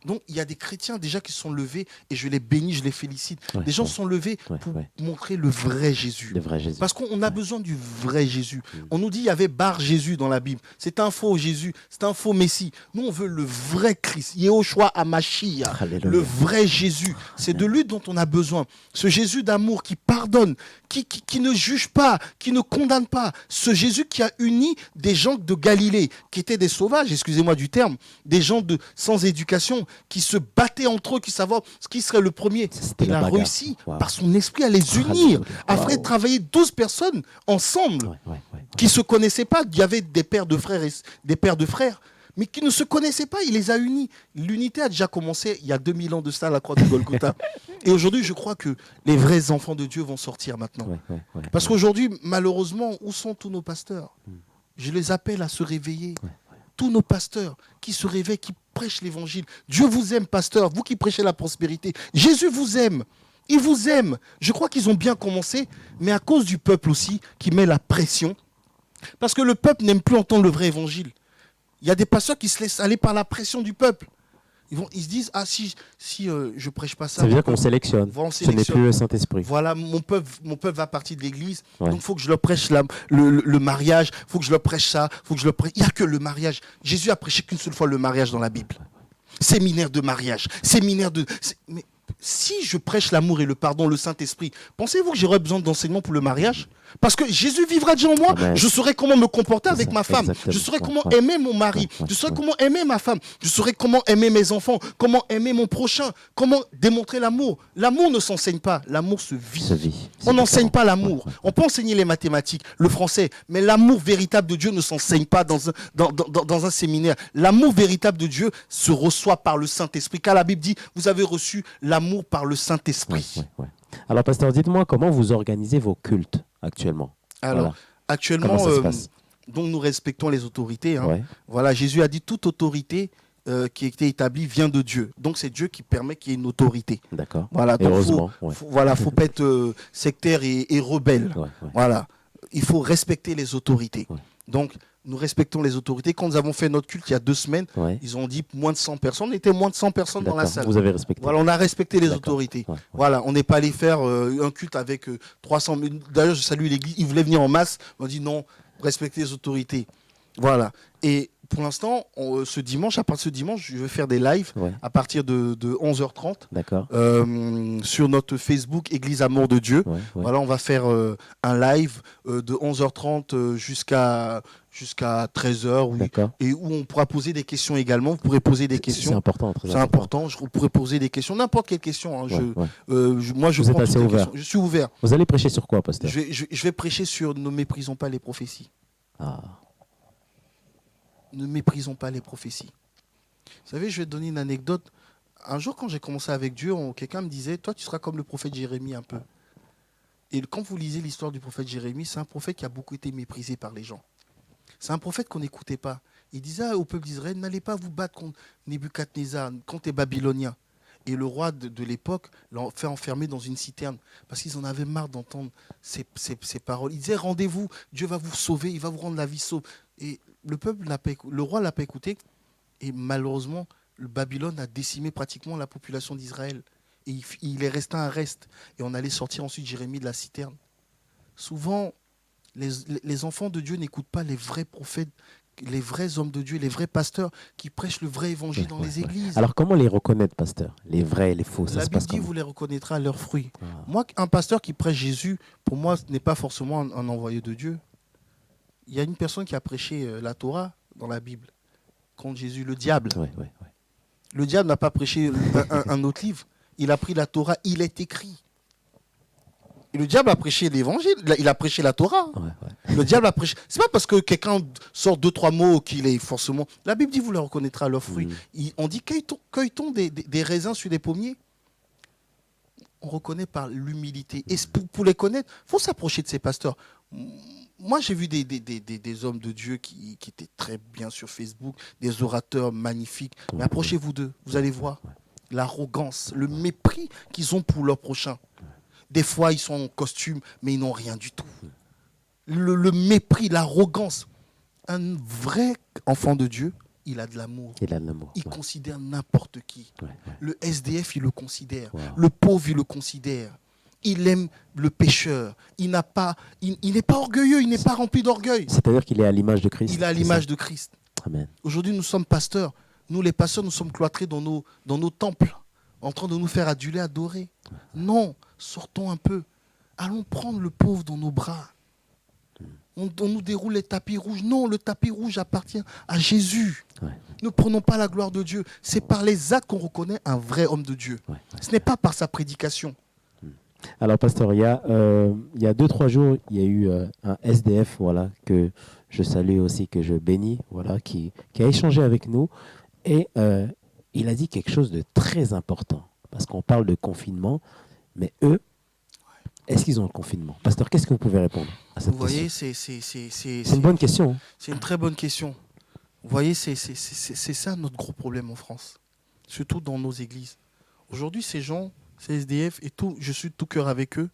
Speaker 2: Donc, il y a des chrétiens déjà qui sont levés et je les bénis, je les félicite.
Speaker 1: Ouais,
Speaker 2: des gens
Speaker 1: ouais.
Speaker 2: sont levés
Speaker 1: Ouais,
Speaker 2: pour
Speaker 1: ouais.
Speaker 2: montrer le vrai Jésus.
Speaker 1: Le vrai Jésus.
Speaker 2: Parce qu'on a besoin du vrai Jésus.
Speaker 1: Mm.
Speaker 2: On nous dit qu'il y avait Bar Jésus dans la Bible. C'est un faux Jésus, c'est un faux Messie. Nous, on veut le vrai Christ, Yehoshua Hamashiach,
Speaker 1: Alléluia.
Speaker 2: le vrai Jésus. C'est de lui dont on a besoin. Ce Jésus d'amour qui pardonne, qui ne juge pas, qui ne condamne pas. Ce Jésus qui a uni des gens de Galilée, qui étaient des sauvages, excusez-moi du terme, des gens sans éducation, qui se battaient entre eux, qui savaient qui serait le premier.
Speaker 1: C'était
Speaker 2: Il
Speaker 1: la
Speaker 2: a
Speaker 1: bagarre.
Speaker 2: réussi
Speaker 1: Wow.
Speaker 2: par son esprit à les unir,
Speaker 1: Alléluia.
Speaker 2: à
Speaker 1: Wow.
Speaker 2: faire travailler 12 personnes ensemble,
Speaker 1: Ouais.
Speaker 2: qui ne se connaissaient pas. Il y avait des pères de frères, des pères de frères, mais qui ne se connaissaient pas. Il les a unis. L'unité a déjà commencé il y a 2000 ans de ça à la croix de Golgotha. Et aujourd'hui, je crois que les vrais enfants de Dieu vont sortir maintenant.
Speaker 1: Ouais.
Speaker 2: Parce qu'aujourd'hui, malheureusement, où sont tous nos pasteurs? Je les appelle à se réveiller. Tous nos pasteurs qui se réveillent, qui prêchent l'évangile. Dieu vous aime, pasteur, vous qui prêchez la prospérité. Jésus vous aime. Il vous aime. Je crois qu'ils ont bien commencé, mais à cause du peuple aussi, qui met la pression. Parce que le peuple n'aime plus entendre le vrai évangile. Il y a des pasteurs qui se laissent aller par la pression du peuple. Ils se disent, ah si je prêche pas ça.
Speaker 1: Ça veut dire qu'on sélectionne.
Speaker 2: Voilà, on
Speaker 1: Ce n'est
Speaker 2: sélectionne.
Speaker 1: plus le Saint-Esprit.
Speaker 2: Voilà, mon peuple va partir de l'église,
Speaker 1: Ouais.
Speaker 2: donc il faut que je leur prêche le mariage, il faut que je leur prêche ça, faut que je leur prêche. Il n'y a que le mariage. Jésus a prêché qu'une seule fois le mariage dans la Bible. Séminaire de mariage, mais si je prêche l'amour et le pardon, le Saint-Esprit, pensez-vous que j'aurais besoin d'enseignement pour le mariage? Parce que Jésus vivra déjà en moi,
Speaker 1: Amen.
Speaker 2: je saurai comment me comporter avec
Speaker 1: Ça,
Speaker 2: ma femme,
Speaker 1: exactement.
Speaker 2: je saurai comment
Speaker 1: Ouais.
Speaker 2: aimer mon mari,
Speaker 1: Ouais.
Speaker 2: je saurai comment aimer ma femme, je saurai comment aimer mes enfants, comment aimer mon prochain, comment démontrer l'amour. L'amour ne s'enseigne pas, l'amour se vit.
Speaker 1: Se vit.
Speaker 2: On n'enseigne pas l'amour.
Speaker 1: Ouais.
Speaker 2: On peut enseigner les mathématiques, le français, mais l'amour véritable de Dieu ne s'enseigne pas dans un séminaire. L'amour véritable de Dieu se reçoit par le Saint-Esprit. Car la Bible dit, vous avez reçu l'amour par le Saint-Esprit.
Speaker 1: Ouais. Alors, pasteur, dites-moi comment vous organisez vos cultes actuellement.
Speaker 2: Alors,
Speaker 1: Voilà.
Speaker 2: actuellement,
Speaker 1: Comment ça se passe?
Speaker 2: donc nous respectons les autorités. Hein.
Speaker 1: Ouais.
Speaker 2: Voilà, Jésus a dit, toute autorité qui a été établie vient de Dieu. Donc c'est Dieu qui permet qu'il y ait une autorité.
Speaker 1: D'accord.
Speaker 2: Voilà, donc
Speaker 1: Heureusement.
Speaker 2: faut pas être sectaire et rebelle.
Speaker 1: Ouais.
Speaker 2: Voilà, il faut respecter les autorités.
Speaker 1: Ouais.
Speaker 2: Donc, nous respectons les autorités. Quand nous avons fait notre culte il y a 2 semaines,
Speaker 1: Ouais.
Speaker 2: ils ont dit moins de 100 personnes. On était moins de 100 personnes dans la
Speaker 1: D'accord.
Speaker 2: salle.
Speaker 1: Vous avez respecté.
Speaker 2: Voilà, on a respecté les
Speaker 1: D'accord.
Speaker 2: autorités.
Speaker 1: Ouais.
Speaker 2: Voilà, on n'est pas allé faire un culte avec 300 000. D'ailleurs, je salue l'église. Ils voulaient venir en masse. On a dit non, respectez les autorités. Voilà. Et pour l'instant, ce dimanche, à partir de ce dimanche, je vais faire des lives
Speaker 1: Ouais.
Speaker 2: à partir de 11h30
Speaker 1: D'accord.
Speaker 2: sur notre Facebook Église Amour de Dieu.
Speaker 1: Ouais.
Speaker 2: Voilà, on va faire un live de 11h30 jusqu'à 13h
Speaker 1: D'accord.
Speaker 2: et où on pourra poser des questions également. Vous pourrez poser des
Speaker 1: C'est
Speaker 2: questions.
Speaker 1: important. Très
Speaker 2: C'est important. Vous pourrez poser des questions, n'importe quelle question. Hein.
Speaker 1: Ouais.
Speaker 2: Moi, je
Speaker 1: Vous êtes
Speaker 2: prends
Speaker 1: assez
Speaker 2: toutes les
Speaker 1: ouvert.
Speaker 2: questions. Je suis ouvert.
Speaker 1: Vous allez prêcher sur quoi, pasteur?
Speaker 2: Je vais prêcher sur ne méprisons pas les prophéties.
Speaker 1: Ah.
Speaker 2: Ne méprisons pas les prophéties. Vous savez, je vais te donner une anecdote. Un jour, quand j'ai commencé avec Dieu, quelqu'un me disait, toi, tu seras comme le prophète Jérémie un peu. Et quand vous lisez l'histoire du prophète Jérémie, c'est un prophète qui a beaucoup été méprisé par les gens. C'est un prophète qu'on n'écoutait pas. Il disait au peuple d'Israël, n'allez pas vous battre contre Nebuchadnezzar, contre les Babyloniens. Et le roi de l'époque l'a fait enfermer dans une citerne parce qu'ils en avaient marre d'entendre ces paroles. Il disait, rendez-vous, Dieu va vous sauver, il va vous rendre la vie sauve. Et le roi ne l'a pas écouté. Et malheureusement, le Babylone a décimé pratiquement la population d'Israël. Et il est resté un reste. Et on allait sortir ensuite Jérémie de la citerne. Souvent, les enfants de Dieu n'écoutent pas les vrais prophètes les vrais hommes de Dieu, les vrais pasteurs qui prêchent le vrai évangile dans les églises.
Speaker 1: Alors, comment les reconnaître, pasteur? Les vrais et les faux, ça
Speaker 2: La
Speaker 1: se
Speaker 2: Bible
Speaker 1: passe
Speaker 2: dit,
Speaker 1: comment?
Speaker 2: vous les reconnaîtrez à leurs fruits.
Speaker 1: Ah,
Speaker 2: Moi, un pasteur qui prêche Jésus, pour moi, ce n'est pas forcément un envoyé de Dieu. Il y a une personne qui a prêché la Torah dans la Bible contre Jésus, le diable.
Speaker 1: ouais.
Speaker 2: Le diable n'a pas prêché un autre livre. Il a pris la Torah, il est écrit. Et le diable a prêché l'évangile, il a prêché la Torah. Le diable a prêché. C'est pas parce que quelqu'un sort 2-3 mots qu'il est forcément. La Bible dit vous les reconnaîtrez à leurs fruits. On dit cueille-t-on des raisins sur des pommiers? On reconnaît par l'humilité. Et pour les connaître, il faut s'approcher de ces pasteurs. Moi, j'ai vu des hommes de Dieu qui étaient très bien sur Facebook, des orateurs magnifiques. Mais approchez-vous d'eux, vous allez voir l'arrogance, le mépris qu'ils ont pour leur prochain. Des fois, ils sont en costume, mais ils n'ont rien du tout. Le mépris, l'arrogance. Un vrai enfant de Dieu, il a de l'amour. Il considère n'importe qui. Le SDF, il le considère. Le pauvre, il le considère. Il aime le pécheur. Il n'est pas orgueilleux, il n'est pas rempli d'orgueil.
Speaker 1: C'est-à-dire qu'il est à l'image de Christ.
Speaker 2: Il est à l'image de Christ.
Speaker 1: Amen.
Speaker 2: Aujourd'hui, nous sommes pasteurs. Nous, les pasteurs, nous sommes cloîtrés dans nos temples, en train de nous faire aduler, adorer. Non, sortons un peu. Allons prendre le pauvre dans nos bras. On nous déroule les tapis rouges. Non, le tapis rouge appartient à Jésus. Ne prenons pas la gloire de Dieu. C'est par les actes qu'on reconnaît un vrai homme de Dieu. Ce n'est pas par sa prédication.
Speaker 1: Alors, pasteur, il y a 2-3 jours, il y a eu un SDF, voilà, que je salue aussi, que je bénis, voilà, qui a échangé avec nous. Et il a dit quelque chose de très important. Parce qu'on parle de confinement, mais eux, est-ce qu'ils ont le confinement? Pasteur, qu'est-ce que vous pouvez répondre à cette question?
Speaker 2: Vous voyez, c'est
Speaker 1: une bonne question.
Speaker 2: C'est une très bonne question. Vous voyez, c'est ça notre gros problème en France, surtout dans nos églises. Aujourd'hui, ces gens, ces SDF, et tout, je suis de tout cœur avec eux.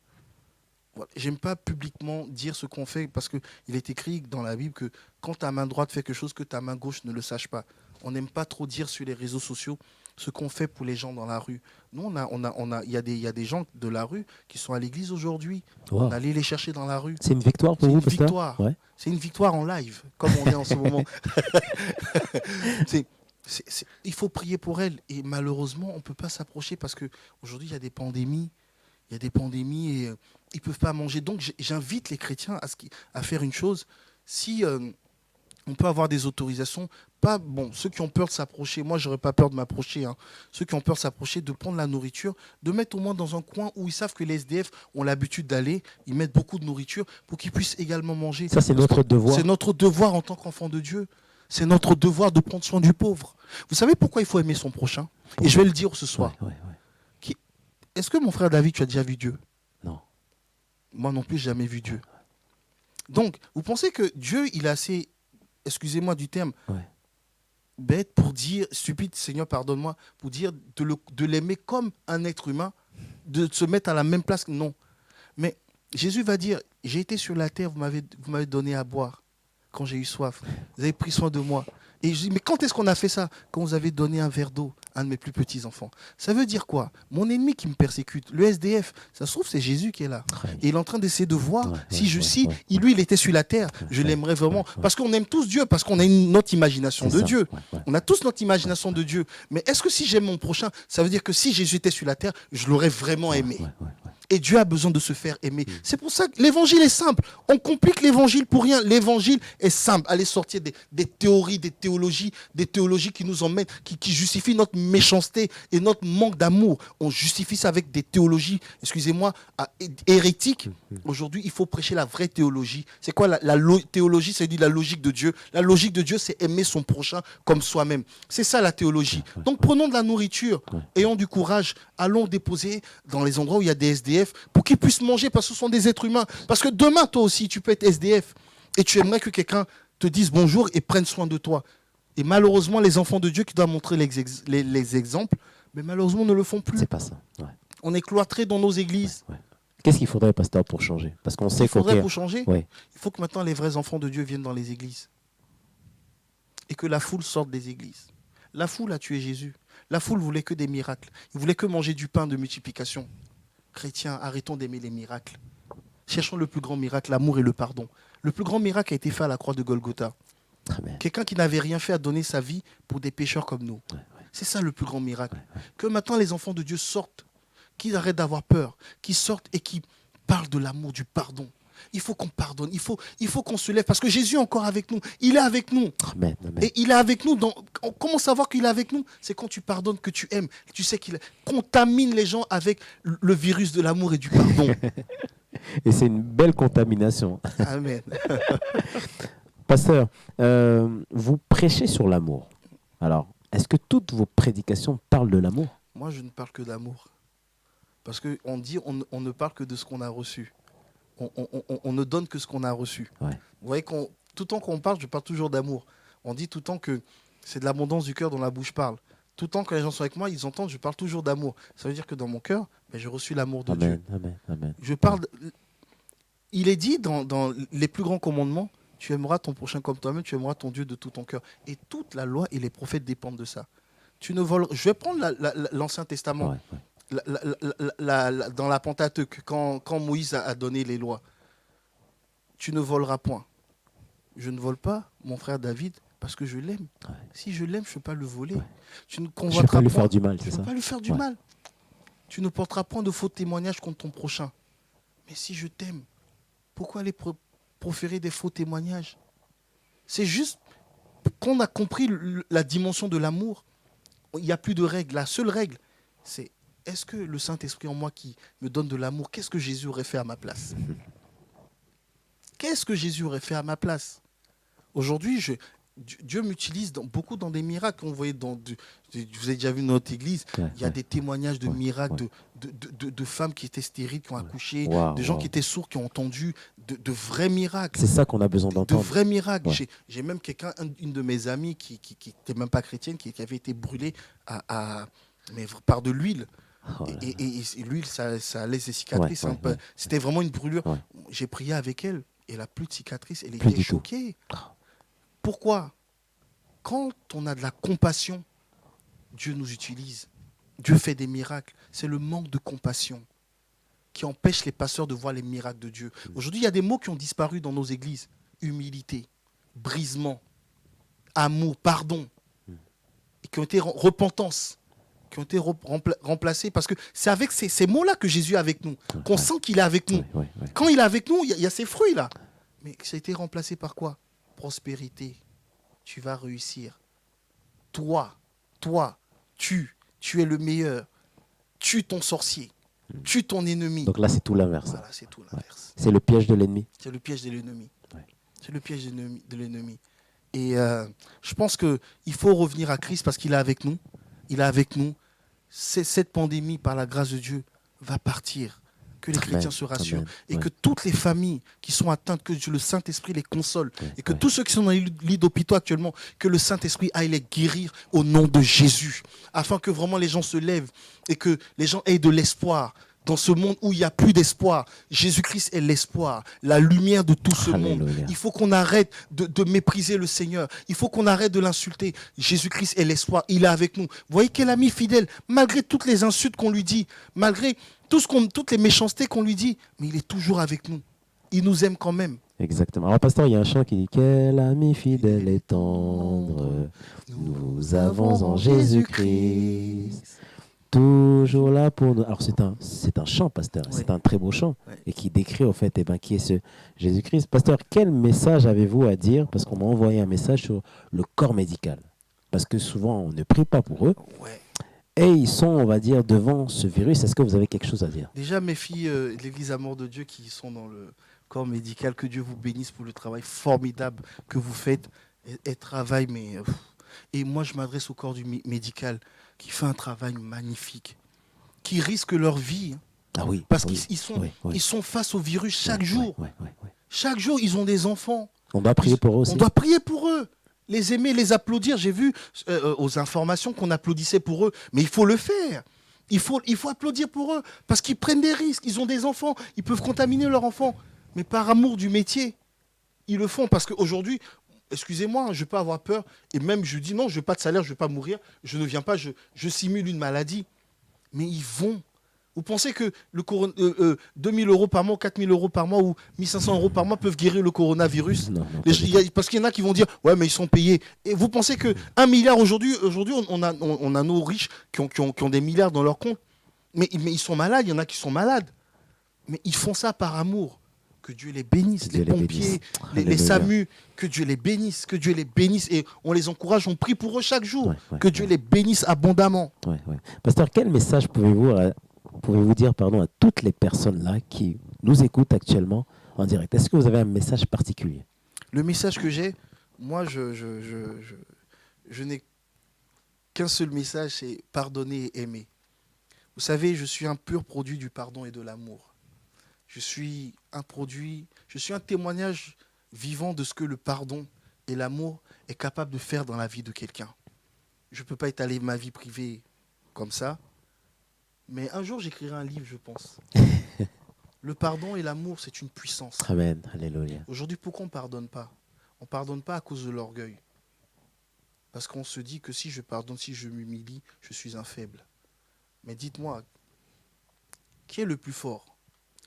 Speaker 2: Voilà. J'aime pas publiquement dire ce qu'on fait parce qu'il est écrit dans la Bible que quand ta main droite fait quelque chose, que ta main gauche ne le sache pas. On n'aime pas trop dire sur les réseaux sociaux ce qu'on fait pour les gens dans la rue. Nous, il y a des gens de la rue qui sont à l'église aujourd'hui.
Speaker 1: Wow.
Speaker 2: On allait les chercher dans la rue.
Speaker 1: C'est une victoire pour vous, pasteur?
Speaker 2: C'est une victoire. Ouais. C'est une victoire en live, comme on est en ce moment. Il faut prier pour elles. Et malheureusement, on ne peut pas s'approcher parce qu'aujourd'hui, il y a des pandémies. Il y a des pandémies et ils ne peuvent pas manger. Donc, j'invite les chrétiens à faire une chose. Si on peut avoir des autorisations, ceux qui ont peur de s'approcher, moi, je n'aurais pas peur de m'approcher. Hein. Ceux qui ont peur de s'approcher, de prendre la nourriture, de mettre au moins dans un coin où ils savent que les SDF ont l'habitude d'aller, ils mettent beaucoup de nourriture pour qu'ils puissent également manger.
Speaker 1: Ça, c'est notre devoir.
Speaker 2: C'est notre devoir en tant qu'enfant de Dieu. C'est notre devoir de prendre soin du pauvre. Vous savez pourquoi il faut aimer son prochain? Et je vais le dire ce soir. Est-ce que mon frère David, tu as déjà vu Dieu?
Speaker 1: Non.
Speaker 2: Moi non plus, je n'ai jamais vu Dieu. Donc, vous pensez que Dieu, il est assez, excusez-moi du terme, bête pour dire, stupide, Seigneur, pardonne-moi, pour dire de l'aimer comme un être humain, de se mettre à la même place? Non. Mais Jésus va dire, j'ai été sur la terre, vous m'avez donné à boire quand j'ai eu soif. Vous avez pris soin de moi. Et je dis, mais quand est-ce qu'on a fait ça? Quand vous avez donné un verre d'eau à un de mes plus petits enfants. Ça veut dire quoi? Mon ennemi qui me persécute, le SDF, ça se trouve, c'est Jésus qui est là. Et il est en train d'essayer de voir si lui, il était sur la terre, je l'aimerais vraiment. Parce qu'on aime tous Dieu, parce qu'on a notre imagination de Dieu. On a tous notre imagination de Dieu. Mais est-ce que si j'aime mon prochain, ça veut dire que si Jésus était sur la terre, je l'aurais vraiment aimé? Et Dieu a besoin de se faire aimer. C'est pour ça que l'évangile est simple. On complique l'évangile pour rien. L'évangile est simple. Allez sortir des théories, des théologies qui nous emmènent, qui justifient notre méchanceté et notre manque d'amour. On justifie ça avec des théologies, excusez-moi, hérétiques. Aujourd'hui, il faut prêcher la vraie théologie. C'est quoi la théologie? C'est la logique de Dieu. La logique de Dieu, c'est aimer son prochain comme soi-même. C'est ça la théologie. Donc prenons de la nourriture, ayons du courage, allons déposer dans les endroits où il y a des SDF pour qu'ils puissent manger parce que ce sont des êtres humains. Parce que demain, toi aussi, tu peux être SDF et tu aimerais que quelqu'un te dise bonjour et prenne soin de toi. Et malheureusement, les enfants de Dieu qui doivent montrer les exemples, mais malheureusement, ne le font plus.
Speaker 1: C'est pas ça.
Speaker 2: On est cloîtrés dans nos églises.
Speaker 1: Qu'est-ce qu'il faudrait, pasteur, pour changer? Parce qu'on sait
Speaker 2: qu'il faudrait pour changer. Il faut que maintenant les vrais enfants de Dieu viennent dans les églises et que la foule sorte des églises. La foule a tué Jésus. La foule voulait que des miracles. Il voulait que manger du pain de multiplication. Chrétiens, arrêtons d'aimer les miracles. Cherchons le plus grand miracle, l'amour et le pardon. Le plus grand miracle a été fait à la croix de Golgotha.
Speaker 1: Amen.
Speaker 2: Quelqu'un qui n'avait rien fait a donné sa vie pour des pécheurs comme nous. C'est ça le plus grand miracle. Que maintenant les enfants de Dieu sortent, qu'ils arrêtent d'avoir peur, qu'ils sortent et qu'ils parlent de l'amour, du pardon. Il faut qu'on pardonne, il faut qu'on se lève parce que Jésus est encore avec nous. Il est avec nous.
Speaker 1: Amen. Amen.
Speaker 2: Et il est avec nous. Comment savoir qu'il est avec nous? C'est quand tu pardonnes, que tu aimes. Tu sais qu'il contamine les gens avec le virus de l'amour et du pardon.
Speaker 1: Et c'est une belle contamination.
Speaker 2: Amen.
Speaker 1: Pasteur, vous prêchez sur l'amour. Alors, est-ce que toutes vos prédications parlent de l'amour?
Speaker 2: Moi, je ne parle que d'amour. Parce qu'on dit on ne parle que de ce qu'on a reçu. On ne donne que ce qu'on a reçu.
Speaker 1: Ouais.
Speaker 2: Vous voyez, tout le temps qu'on parle, je parle toujours d'amour. On dit tout le temps que c'est de l'abondance du cœur dont la bouche parle. Tout le temps que les gens sont avec moi, ils entendent, je parle toujours d'amour. Ça veut dire que dans mon cœur, j'ai reçu l'amour de Dieu.
Speaker 1: Amen. Amen.
Speaker 2: Je parle. Il est dit dans les plus grands commandements, tu aimeras ton prochain comme toi-même, tu aimeras ton Dieu de tout ton cœur. Et toute la loi et les prophètes dépendent de ça. Tu ne voles. Je vais prendre l'Ancien Testament.
Speaker 1: Ouais.
Speaker 2: Dans la Pentateuque, quand Moïse a donné les lois, tu ne voleras point. Je ne vole pas mon frère David parce que je l'aime.
Speaker 1: Ouais.
Speaker 2: Si je l'aime, je ne peux pas le voler.
Speaker 1: Ouais.
Speaker 2: Tu ne
Speaker 1: Je ne
Speaker 2: convoiteras
Speaker 1: vais pas lui
Speaker 2: point.
Speaker 1: faire du mal,
Speaker 2: Tu
Speaker 1: c'est
Speaker 2: ne
Speaker 1: ça?
Speaker 2: peux pas lui faire du mal. Tu ne porteras point de faux témoignages contre ton prochain. Mais si je t'aime, pourquoi aller proférer des faux témoignages? C'est juste qu'on a compris la dimension de l'amour. Il n'y a plus de règles. La seule règle, c'est: est-ce que le Saint-Esprit en moi qui me donne de l'amour, qu'est-ce que Jésus aurait fait à ma place? Qu'est-ce que Jésus aurait fait à ma place? Aujourd'hui, Dieu m'utilise beaucoup dans des miracles. On voyait vous avez déjà vu dans notre église, il y a des témoignages de miracles de femmes qui étaient stériles, qui ont accouché, de gens qui étaient sourds, qui ont entendu, de vrais miracles.
Speaker 1: C'est ça qu'on a besoin d'entendre.
Speaker 2: De vrais miracles.
Speaker 1: Ouais.
Speaker 2: J'ai même une de mes amies qui n'était même pas chrétienne, qui avait été brûlée mais par de l'huile.
Speaker 1: Oh là là.
Speaker 2: Et l'huile, ça laisse des cicatrices.
Speaker 1: Ouais.
Speaker 2: C'était vraiment une brûlure.
Speaker 1: Ouais.
Speaker 2: J'ai prié avec elle. Elle n'a plus de cicatrices. Elle
Speaker 1: Plus
Speaker 2: était
Speaker 1: du tout.
Speaker 2: choquée. Pourquoi? Quand on a de la compassion, Dieu nous utilise. Dieu fait des miracles. C'est le manque de compassion qui empêche les pasteurs de voir les miracles de Dieu. Aujourd'hui, il y a des mots qui ont disparu dans nos églises. Humilité, brisement, amour, pardon. Et qui ont été repentance. Qui ont été remplacés. Parce que c'est avec ces mots-là que Jésus est avec nous. Qu'on sent qu'il est avec nous.
Speaker 1: Ouais.
Speaker 2: Quand il est avec nous, il y a ces fruits-là. Mais ça a été remplacé par quoi? Prospérité. Tu vas réussir. Toi, tu es le meilleur. Tue ton sorcier. Tue ton ennemi.
Speaker 1: Donc là, c'est tout l'inverse.
Speaker 2: Voilà, c'est tout l'inverse.
Speaker 1: C'est le piège de l'ennemi.
Speaker 2: C'est le piège de l'ennemi.
Speaker 1: Ouais.
Speaker 2: C'est le piège de l'ennemi. Et je pense qu'il faut revenir à Christ parce qu'il est avec nous. Il est avec nous. Cette pandémie, par la grâce de Dieu, va partir. Que les chrétiens se rassurent. Et que toutes les familles qui sont atteintes, que le Saint-Esprit les console. Et que tous ceux qui sont dans les lits d'hôpitaux actuellement, que le Saint-Esprit aille les guérir au nom de Jésus. Afin que vraiment les gens se lèvent et que les gens aient de l'espoir. Dans ce monde où il n'y a plus d'espoir, Jésus-Christ est l'espoir, la lumière de tout ce monde. Il faut qu'on arrête de mépriser le Seigneur. Il faut qu'on arrête de l'insulter. Jésus-Christ est l'espoir, il est avec nous. Vous voyez quel ami fidèle, malgré toutes les insultes qu'on lui dit, malgré toutes les méchancetés qu'on lui dit, mais il est toujours avec nous. Il nous aime quand même.
Speaker 1: Exactement. Alors, pasteur, il y a un chant qui dit: quel ami fidèle et tendre nous avons en Jésus-Christ. Toujours là pour nous. Alors c'est un chant, pasteur.
Speaker 2: Ouais.
Speaker 1: C'est un très beau chant
Speaker 2: Ouais.
Speaker 1: et qui décrit au fait qui est ce Jésus-Christ. Pasteur, quel message avez-vous à dire? Parce qu'on m'a envoyé un message sur le corps médical. Parce que souvent, on ne prie pas pour eux.
Speaker 2: Ouais.
Speaker 1: Et ils sont, on va dire, devant ce virus. Est-ce que vous avez quelque chose à dire?
Speaker 2: Déjà, mes filles de l'Église Amour de Dieu qui sont dans le corps médical, que Dieu vous bénisse pour le travail formidable que vous faites. Elles travaillent, mais... Et moi, je m'adresse au corps médical qui fait un travail magnifique, qui risque leur vie.
Speaker 1: Ah oui.
Speaker 2: Parce
Speaker 1: oui,
Speaker 2: qu'ils sont face au virus chaque jour.
Speaker 1: Ouais.
Speaker 2: Chaque jour, ils ont des enfants.
Speaker 1: On doit prier pour eux aussi.
Speaker 2: On doit prier pour eux. Les aimer, les applaudir. J'ai vu aux informations qu'on applaudissait pour eux. Mais il faut le faire. Il faut applaudir pour eux. Parce qu'ils prennent des risques. Ils ont des enfants. Ils peuvent contaminer leurs enfants. Mais par amour du métier, ils le font. Parce qu'aujourd'hui, excusez-moi, je ne vais pas avoir peur. Et même, je dis non, je ne veux pas de salaire, je ne veux pas mourir. Je ne viens pas, je simule une maladie. Mais ils vont Vous pensez que 2000 euros par mois, 4000 euros par mois ou 1500 euros par mois peuvent guérir le coronavirus?
Speaker 1: Non,
Speaker 2: Parce qu'il y en a qui vont dire, ouais, mais ils sont payés. Et vous pensez que 1 milliard aujourd'hui, on a nos riches qui ont des milliards dans leur compte, mais ils sont malades, il y en a qui sont malades. Mais ils font ça par amour. Que Dieu les bénisse, les pompiers, les SAMU, que Dieu les bénisse, que Dieu les bénisse. Et on les encourage, on prie pour eux chaque jour. Que Dieu les bénisse abondamment.
Speaker 1: Pasteur, quel message pouvez-vous dire à toutes les personnes là qui nous écoutent actuellement en direct? Est-ce que vous avez un message particulier?
Speaker 2: Le message que j'ai, moi, je n'ai qu'un seul message, c'est pardonner et aimer. Vous savez, je suis un pur produit du pardon et de l'amour. Je suis un témoignage vivant de ce que le pardon et l'amour est capable de faire dans la vie de quelqu'un. Je ne peux pas étaler ma vie privée comme ça, mais un jour j'écrirai un livre, je pense. Le pardon et l'amour, c'est une puissance.
Speaker 1: Amen, alléluia.
Speaker 2: Aujourd'hui, pourquoi on ne pardonne pas? On ne pardonne pas à cause de l'orgueil. Parce qu'on se dit que si je pardonne, si je m'humilie, je suis un faible. Mais dites-moi, qui est le plus fort?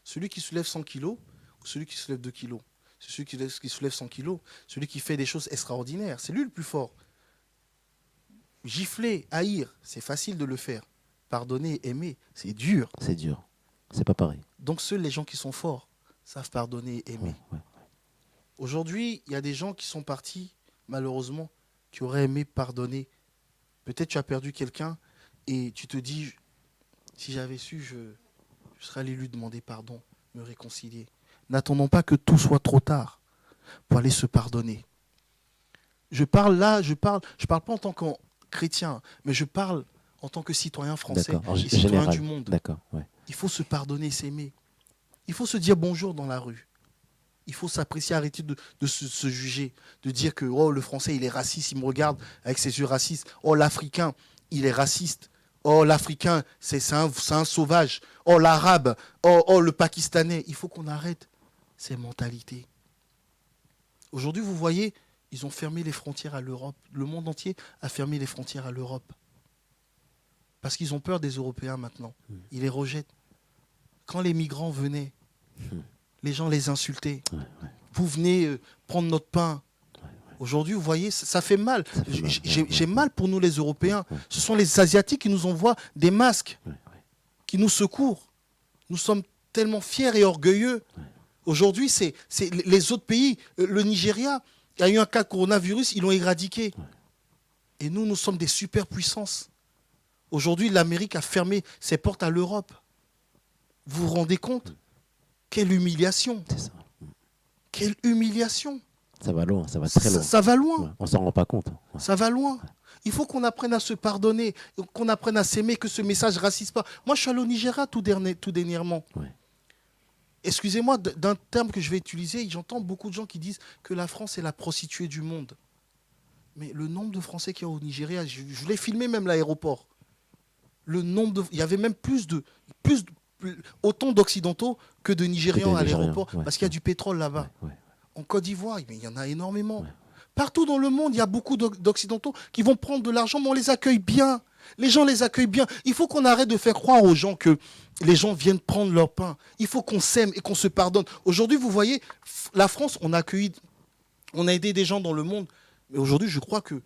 Speaker 2: Celui qui soulève 100 kilos ou celui qui soulève 2 kilos? C'est celui qui soulève 100 kilos, celui qui fait des choses extraordinaires. C'est lui le plus fort. Gifler, haïr, c'est facile de le faire. Pardonner, aimer, c'est dur.
Speaker 1: C'est dur. C'est pas pareil.
Speaker 2: Donc seuls les gens qui sont forts savent pardonner et aimer. Aujourd'hui, il y a des gens qui sont partis, malheureusement, qui auraient aimé pardonner. Peut-être tu as perdu quelqu'un et tu te dis, si j'avais su, je serais allé lui demander pardon, me réconcilier. N'attendons pas que tout soit trop tard pour aller se pardonner. Je parle pas en tant que chrétien, mais je parle en tant que citoyen français et citoyen du monde. Il faut se pardonner, s'aimer. Il faut se dire bonjour dans la rue. Il faut s'apprécier, arrêter de se juger, de dire que oh, le Français, il est raciste, il me regarde avec ses yeux racistes. Oh, l'Africain, il est raciste. Oh, l'Africain, c'est un sauvage. Oh, l'Arabe. Oh, le Pakistanais. Il faut qu'on arrête ces mentalités. Aujourd'hui, vous voyez, ils ont fermé les frontières à l'Europe. Le monde entier a fermé les frontières à l'Europe. Parce qu'ils ont peur des Européens maintenant. Ils les rejettent. Quand les migrants venaient, les gens les insultaient. Vous venez prendre notre pain. Aujourd'hui, vous voyez, ça fait mal. J'ai mal pour nous les Européens. Ce sont les Asiatiques qui nous envoient des masques, qui nous secourent. Nous sommes tellement fiers et orgueilleux. Aujourd'hui, c'est les autres pays. Le Nigeria, il y a eu un cas de coronavirus, ils l'ont éradiqué. Et nous sommes des superpuissances. Aujourd'hui, l'Amérique a fermé ses portes à l'Europe. Vous vous rendez compte? Quelle humiliation! Quelle humiliation!
Speaker 1: Ça va loin, ça va très loin.
Speaker 2: Ça va loin.
Speaker 1: Ouais, on s'en rend pas compte.
Speaker 2: Ça va loin. Il faut qu'on apprenne à se pardonner, qu'on apprenne à s'aimer, que ce message ne raciste pas. Moi, je suis allé au Nigeria tout dernièrement. Excusez-moi d'un terme que je vais utiliser, j'entends beaucoup de gens qui disent que la France est la prostituée du monde. Mais le nombre de Français qu'il y a au Nigeria, je l'ai filmé même l'aéroport. Il y avait même autant d'Occidentaux que de Nigérians à l'aéroport, parce qu'il y a du pétrole là-bas. En Côte d'Ivoire, il y en a énormément. Partout dans le monde, il y a beaucoup d'Occidentaux qui vont prendre de l'argent, mais on les accueille bien. Les gens les accueillent bien. Il faut qu'on arrête de faire croire aux gens que les gens viennent prendre leur pain. Il faut qu'on s'aime et qu'on se pardonne. Aujourd'hui, vous voyez, la France, on a aidé des gens dans le monde. Mais aujourd'hui, je crois que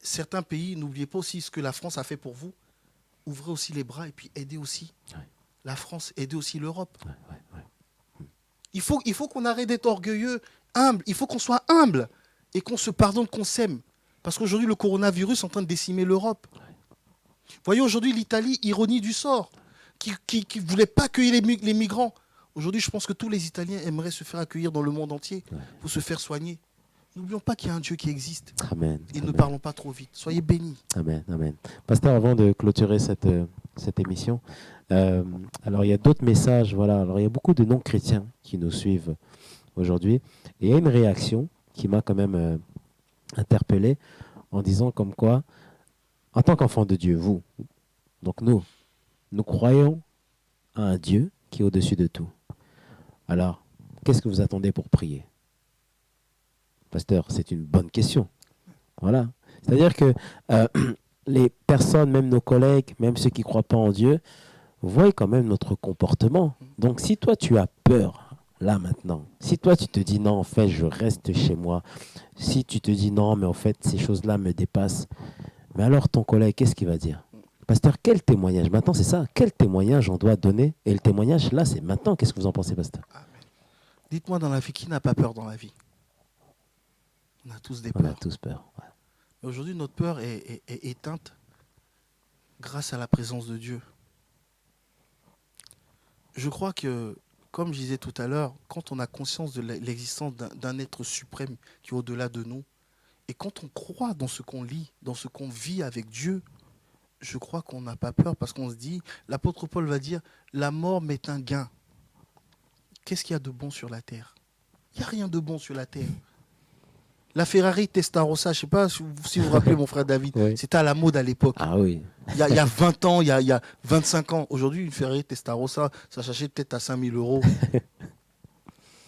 Speaker 2: certains pays, n'oubliez pas aussi ce que la France a fait pour vous. Ouvrez aussi les bras et puis aidez aussi la France, aidez aussi l'Europe. Il faut qu'on arrête d'être orgueilleux, humble. Il faut qu'on soit humble et qu'on se pardonne, qu'on s'aime. Parce qu'aujourd'hui, le coronavirus est en train de décimer l'Europe. Vous voyez, aujourd'hui, l'Italie, ironie du sort, qui ne voulait pas accueillir les migrants. Aujourd'hui, je pense que tous les Italiens aimeraient se faire accueillir dans le monde entier pour se faire soigner. N'oublions pas qu'il y a un Dieu qui existe.
Speaker 1: Amen.
Speaker 2: Et ne parlons pas trop vite. Soyez bénis.
Speaker 1: Amen. Amen. Pasteur, avant de clôturer cette émission, alors il y a d'autres messages. Voilà. Alors il y a beaucoup de non-chrétiens qui nous suivent aujourd'hui. Et il y a une réaction qui m'a quand même interpellé en disant comme quoi, en tant qu'enfant de Dieu, donc nous croyons à un Dieu qui est au-dessus de tout. Alors, qu'est-ce que vous attendez pour prier? Pasteur, c'est une bonne question. Voilà. C'est-à-dire que les personnes, même nos collègues, même ceux qui ne croient pas en Dieu, voit quand même notre comportement. Donc, si toi, tu as peur, là, maintenant, si toi, tu te dis non, en fait, je reste chez moi, si tu te dis non, mais en fait, ces choses-là me dépassent, mais alors, ton collègue, qu'est-ce qu'il va dire? Pasteur, quel témoignage? Maintenant, c'est ça. Quel témoignage on doit donner? Et le témoignage, là, c'est maintenant. Qu'est-ce que vous en pensez, pasteur?
Speaker 2: Amen. Dites-moi dans la vie, qui n'a pas peur dans la vie? On a tous des
Speaker 1: On a
Speaker 2: peurs.
Speaker 1: tous peur. Ouais.
Speaker 2: Mais aujourd'hui, notre peur est éteinte grâce à la présence de Dieu. Je crois que, comme je disais tout à l'heure, quand on a conscience de l'existence d'un être suprême qui est au-delà de nous, et quand on croit dans ce qu'on lit, dans ce qu'on vit avec Dieu, je crois qu'on n'a pas peur parce qu'on se dit, l'apôtre Paul va dire, la mort m'est un gain. Qu'est-ce qu'il y a de bon sur la terre? Il n'y a rien de bon sur la terre. La Ferrari Testarossa, je ne sais pas si vous vous rappelez mon frère David,
Speaker 1: Oui.
Speaker 2: c'était à la mode à l'époque.
Speaker 1: Ah oui.
Speaker 2: Il y a 20 ans, il y a 25 ans. Aujourd'hui, une Ferrari Testarossa, ça s'achète peut-être à 5 000 euros.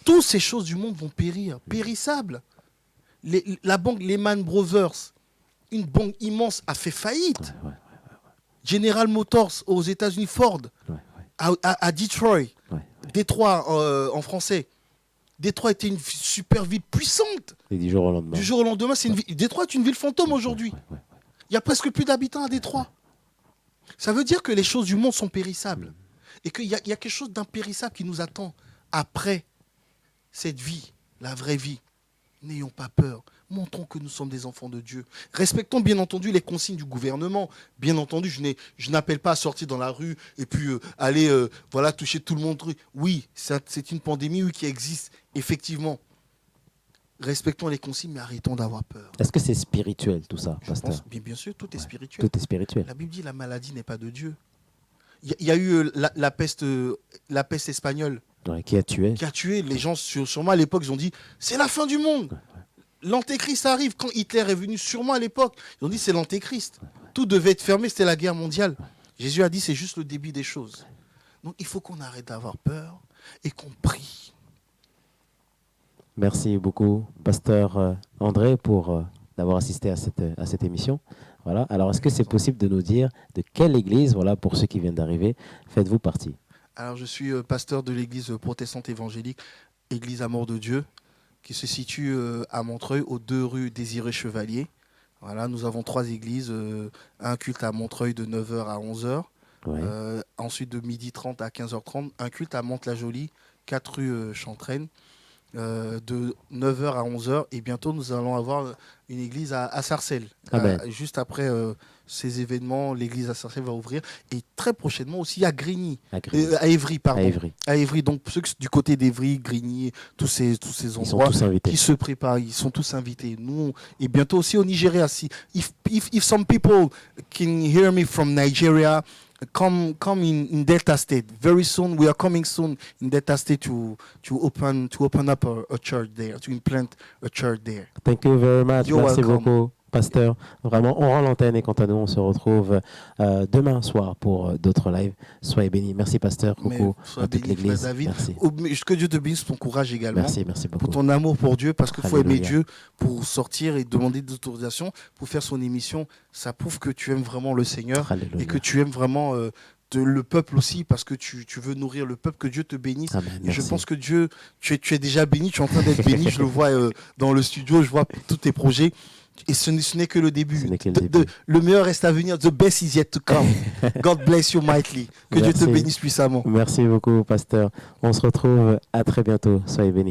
Speaker 2: Toutes ces choses du monde vont périr, périssables. La banque Lehman Brothers, une banque immense, a fait faillite.
Speaker 1: Ouais.
Speaker 2: General Motors aux États-Unis, Ford,
Speaker 1: Ouais.
Speaker 2: à Detroit,
Speaker 1: Ouais.
Speaker 2: Détroit en français. Détroit était une super ville puissante.
Speaker 1: Et du jour au lendemain.
Speaker 2: Du jour au lendemain, Détroit est une ville fantôme aujourd'hui.
Speaker 1: Ouais.
Speaker 2: Il n'y a presque plus d'habitants à Détroit. Ça veut dire que les choses du monde sont périssables. Et qu'il y a quelque chose d'impérissable qui nous attend après cette vie, la vraie vie. N'ayons pas peur. Montrons que nous sommes des enfants de Dieu. Respectons bien entendu les consignes du gouvernement. Bien entendu, je n'appelle pas à sortir dans la rue et puis aller toucher tout le monde. Oui, c'est une pandémie qui existe, effectivement. Respectons les consignes, mais arrêtons d'avoir peur.
Speaker 1: Est-ce que c'est spirituel tout ça,
Speaker 2: Je
Speaker 1: pasteur?
Speaker 2: pense, bien sûr, tout est spirituel.
Speaker 1: Tout est spirituel.
Speaker 2: La Bible dit la maladie n'est pas de Dieu. Il y a eu la peste espagnole
Speaker 1: Ouais, qui a tué?
Speaker 2: qui a tué les gens. Sûrement à l'époque, ils ont dit c'est la fin du monde. L'antéchrist arrive. Quand Hitler est venu, sûrement à l'époque, ils ont dit c'est l'antéchrist. Tout devait être fermé, c'était la guerre mondiale. Jésus a dit c'est juste le début des choses. Donc il faut qu'on arrête d'avoir peur et qu'on prie.
Speaker 1: Merci beaucoup, pasteur André, pour d'avoir assisté à cette émission. Voilà. Alors, est-ce que c'est possible de nous dire de quelle église, voilà, pour ceux qui viennent d'arriver, faites-vous partie?
Speaker 2: Alors je suis pasteur de l'église protestante évangélique, Église Amour de Dieu, qui se situe à Montreuil, aux 2 rue Désiré Chevalier. Voilà, nous avons 3 églises, un culte à Montreuil de 9h à 11h,
Speaker 1: Ouais.
Speaker 2: ensuite de 12h30 à 15h30, un culte à Mantes-la-Jolie, 4 rue Chantraine, de 9h à 11h, et bientôt nous allons avoir une église à Sarcelles.
Speaker 1: Amen.
Speaker 2: Juste après ces événements, l'église à Sarcelles va ouvrir, et très prochainement aussi à Grigny,
Speaker 1: À Grigny.
Speaker 2: à Évry, pardon.
Speaker 1: À Évry.
Speaker 2: À Évry, donc ceux du côté d'Évry, Grigny, tous ces
Speaker 1: Ils sont
Speaker 2: endroits
Speaker 1: tous invités.
Speaker 2: qui se préparent, ils sont tous invités. Nous, et bientôt aussi au Nigeria. If some people can hear me from Nigeria, come in Delta State. Very soon, we are coming soon in Delta State to open up a church there, to implant a church there.
Speaker 1: Thank you very much.
Speaker 2: You're
Speaker 1: Merci
Speaker 2: welcome.
Speaker 1: beaucoup, pasteur. Vraiment, on rend l'antenne et quant à nous, on se retrouve demain soir pour d'autres lives. Soyez bénis. Merci, pasteur. Coucou
Speaker 2: sois
Speaker 1: à toute
Speaker 2: béni,
Speaker 1: l'église.
Speaker 2: frère David.
Speaker 1: Merci.
Speaker 2: Que Dieu te bénisse ton courage également.
Speaker 1: Merci beaucoup.
Speaker 2: Pour ton amour pour Dieu, parce qu'il faut aimer
Speaker 1: Alléluia.
Speaker 2: Dieu pour sortir et demander des autorisations pour faire son émission. Ça prouve que tu aimes vraiment le Seigneur
Speaker 1: Alléluia.
Speaker 2: et que tu aimes vraiment le peuple aussi, parce que tu veux nourrir le peuple. Que Dieu te bénisse.
Speaker 1: Amen.
Speaker 2: Et je
Speaker 1: Merci.
Speaker 2: pense que Dieu, tu es déjà béni, tu es en train d'être béni. Je le vois dans le studio, je vois tous tes projets. Et ce n'est que le début.
Speaker 1: Ce n'est que le début.
Speaker 2: Le meilleur reste à venir. The best is yet to come. God bless you mightily. Que Dieu te
Speaker 1: Merci.
Speaker 2: bénisse puissamment.
Speaker 1: Merci beaucoup, pasteur. On se retrouve à très bientôt. Soyez bénis.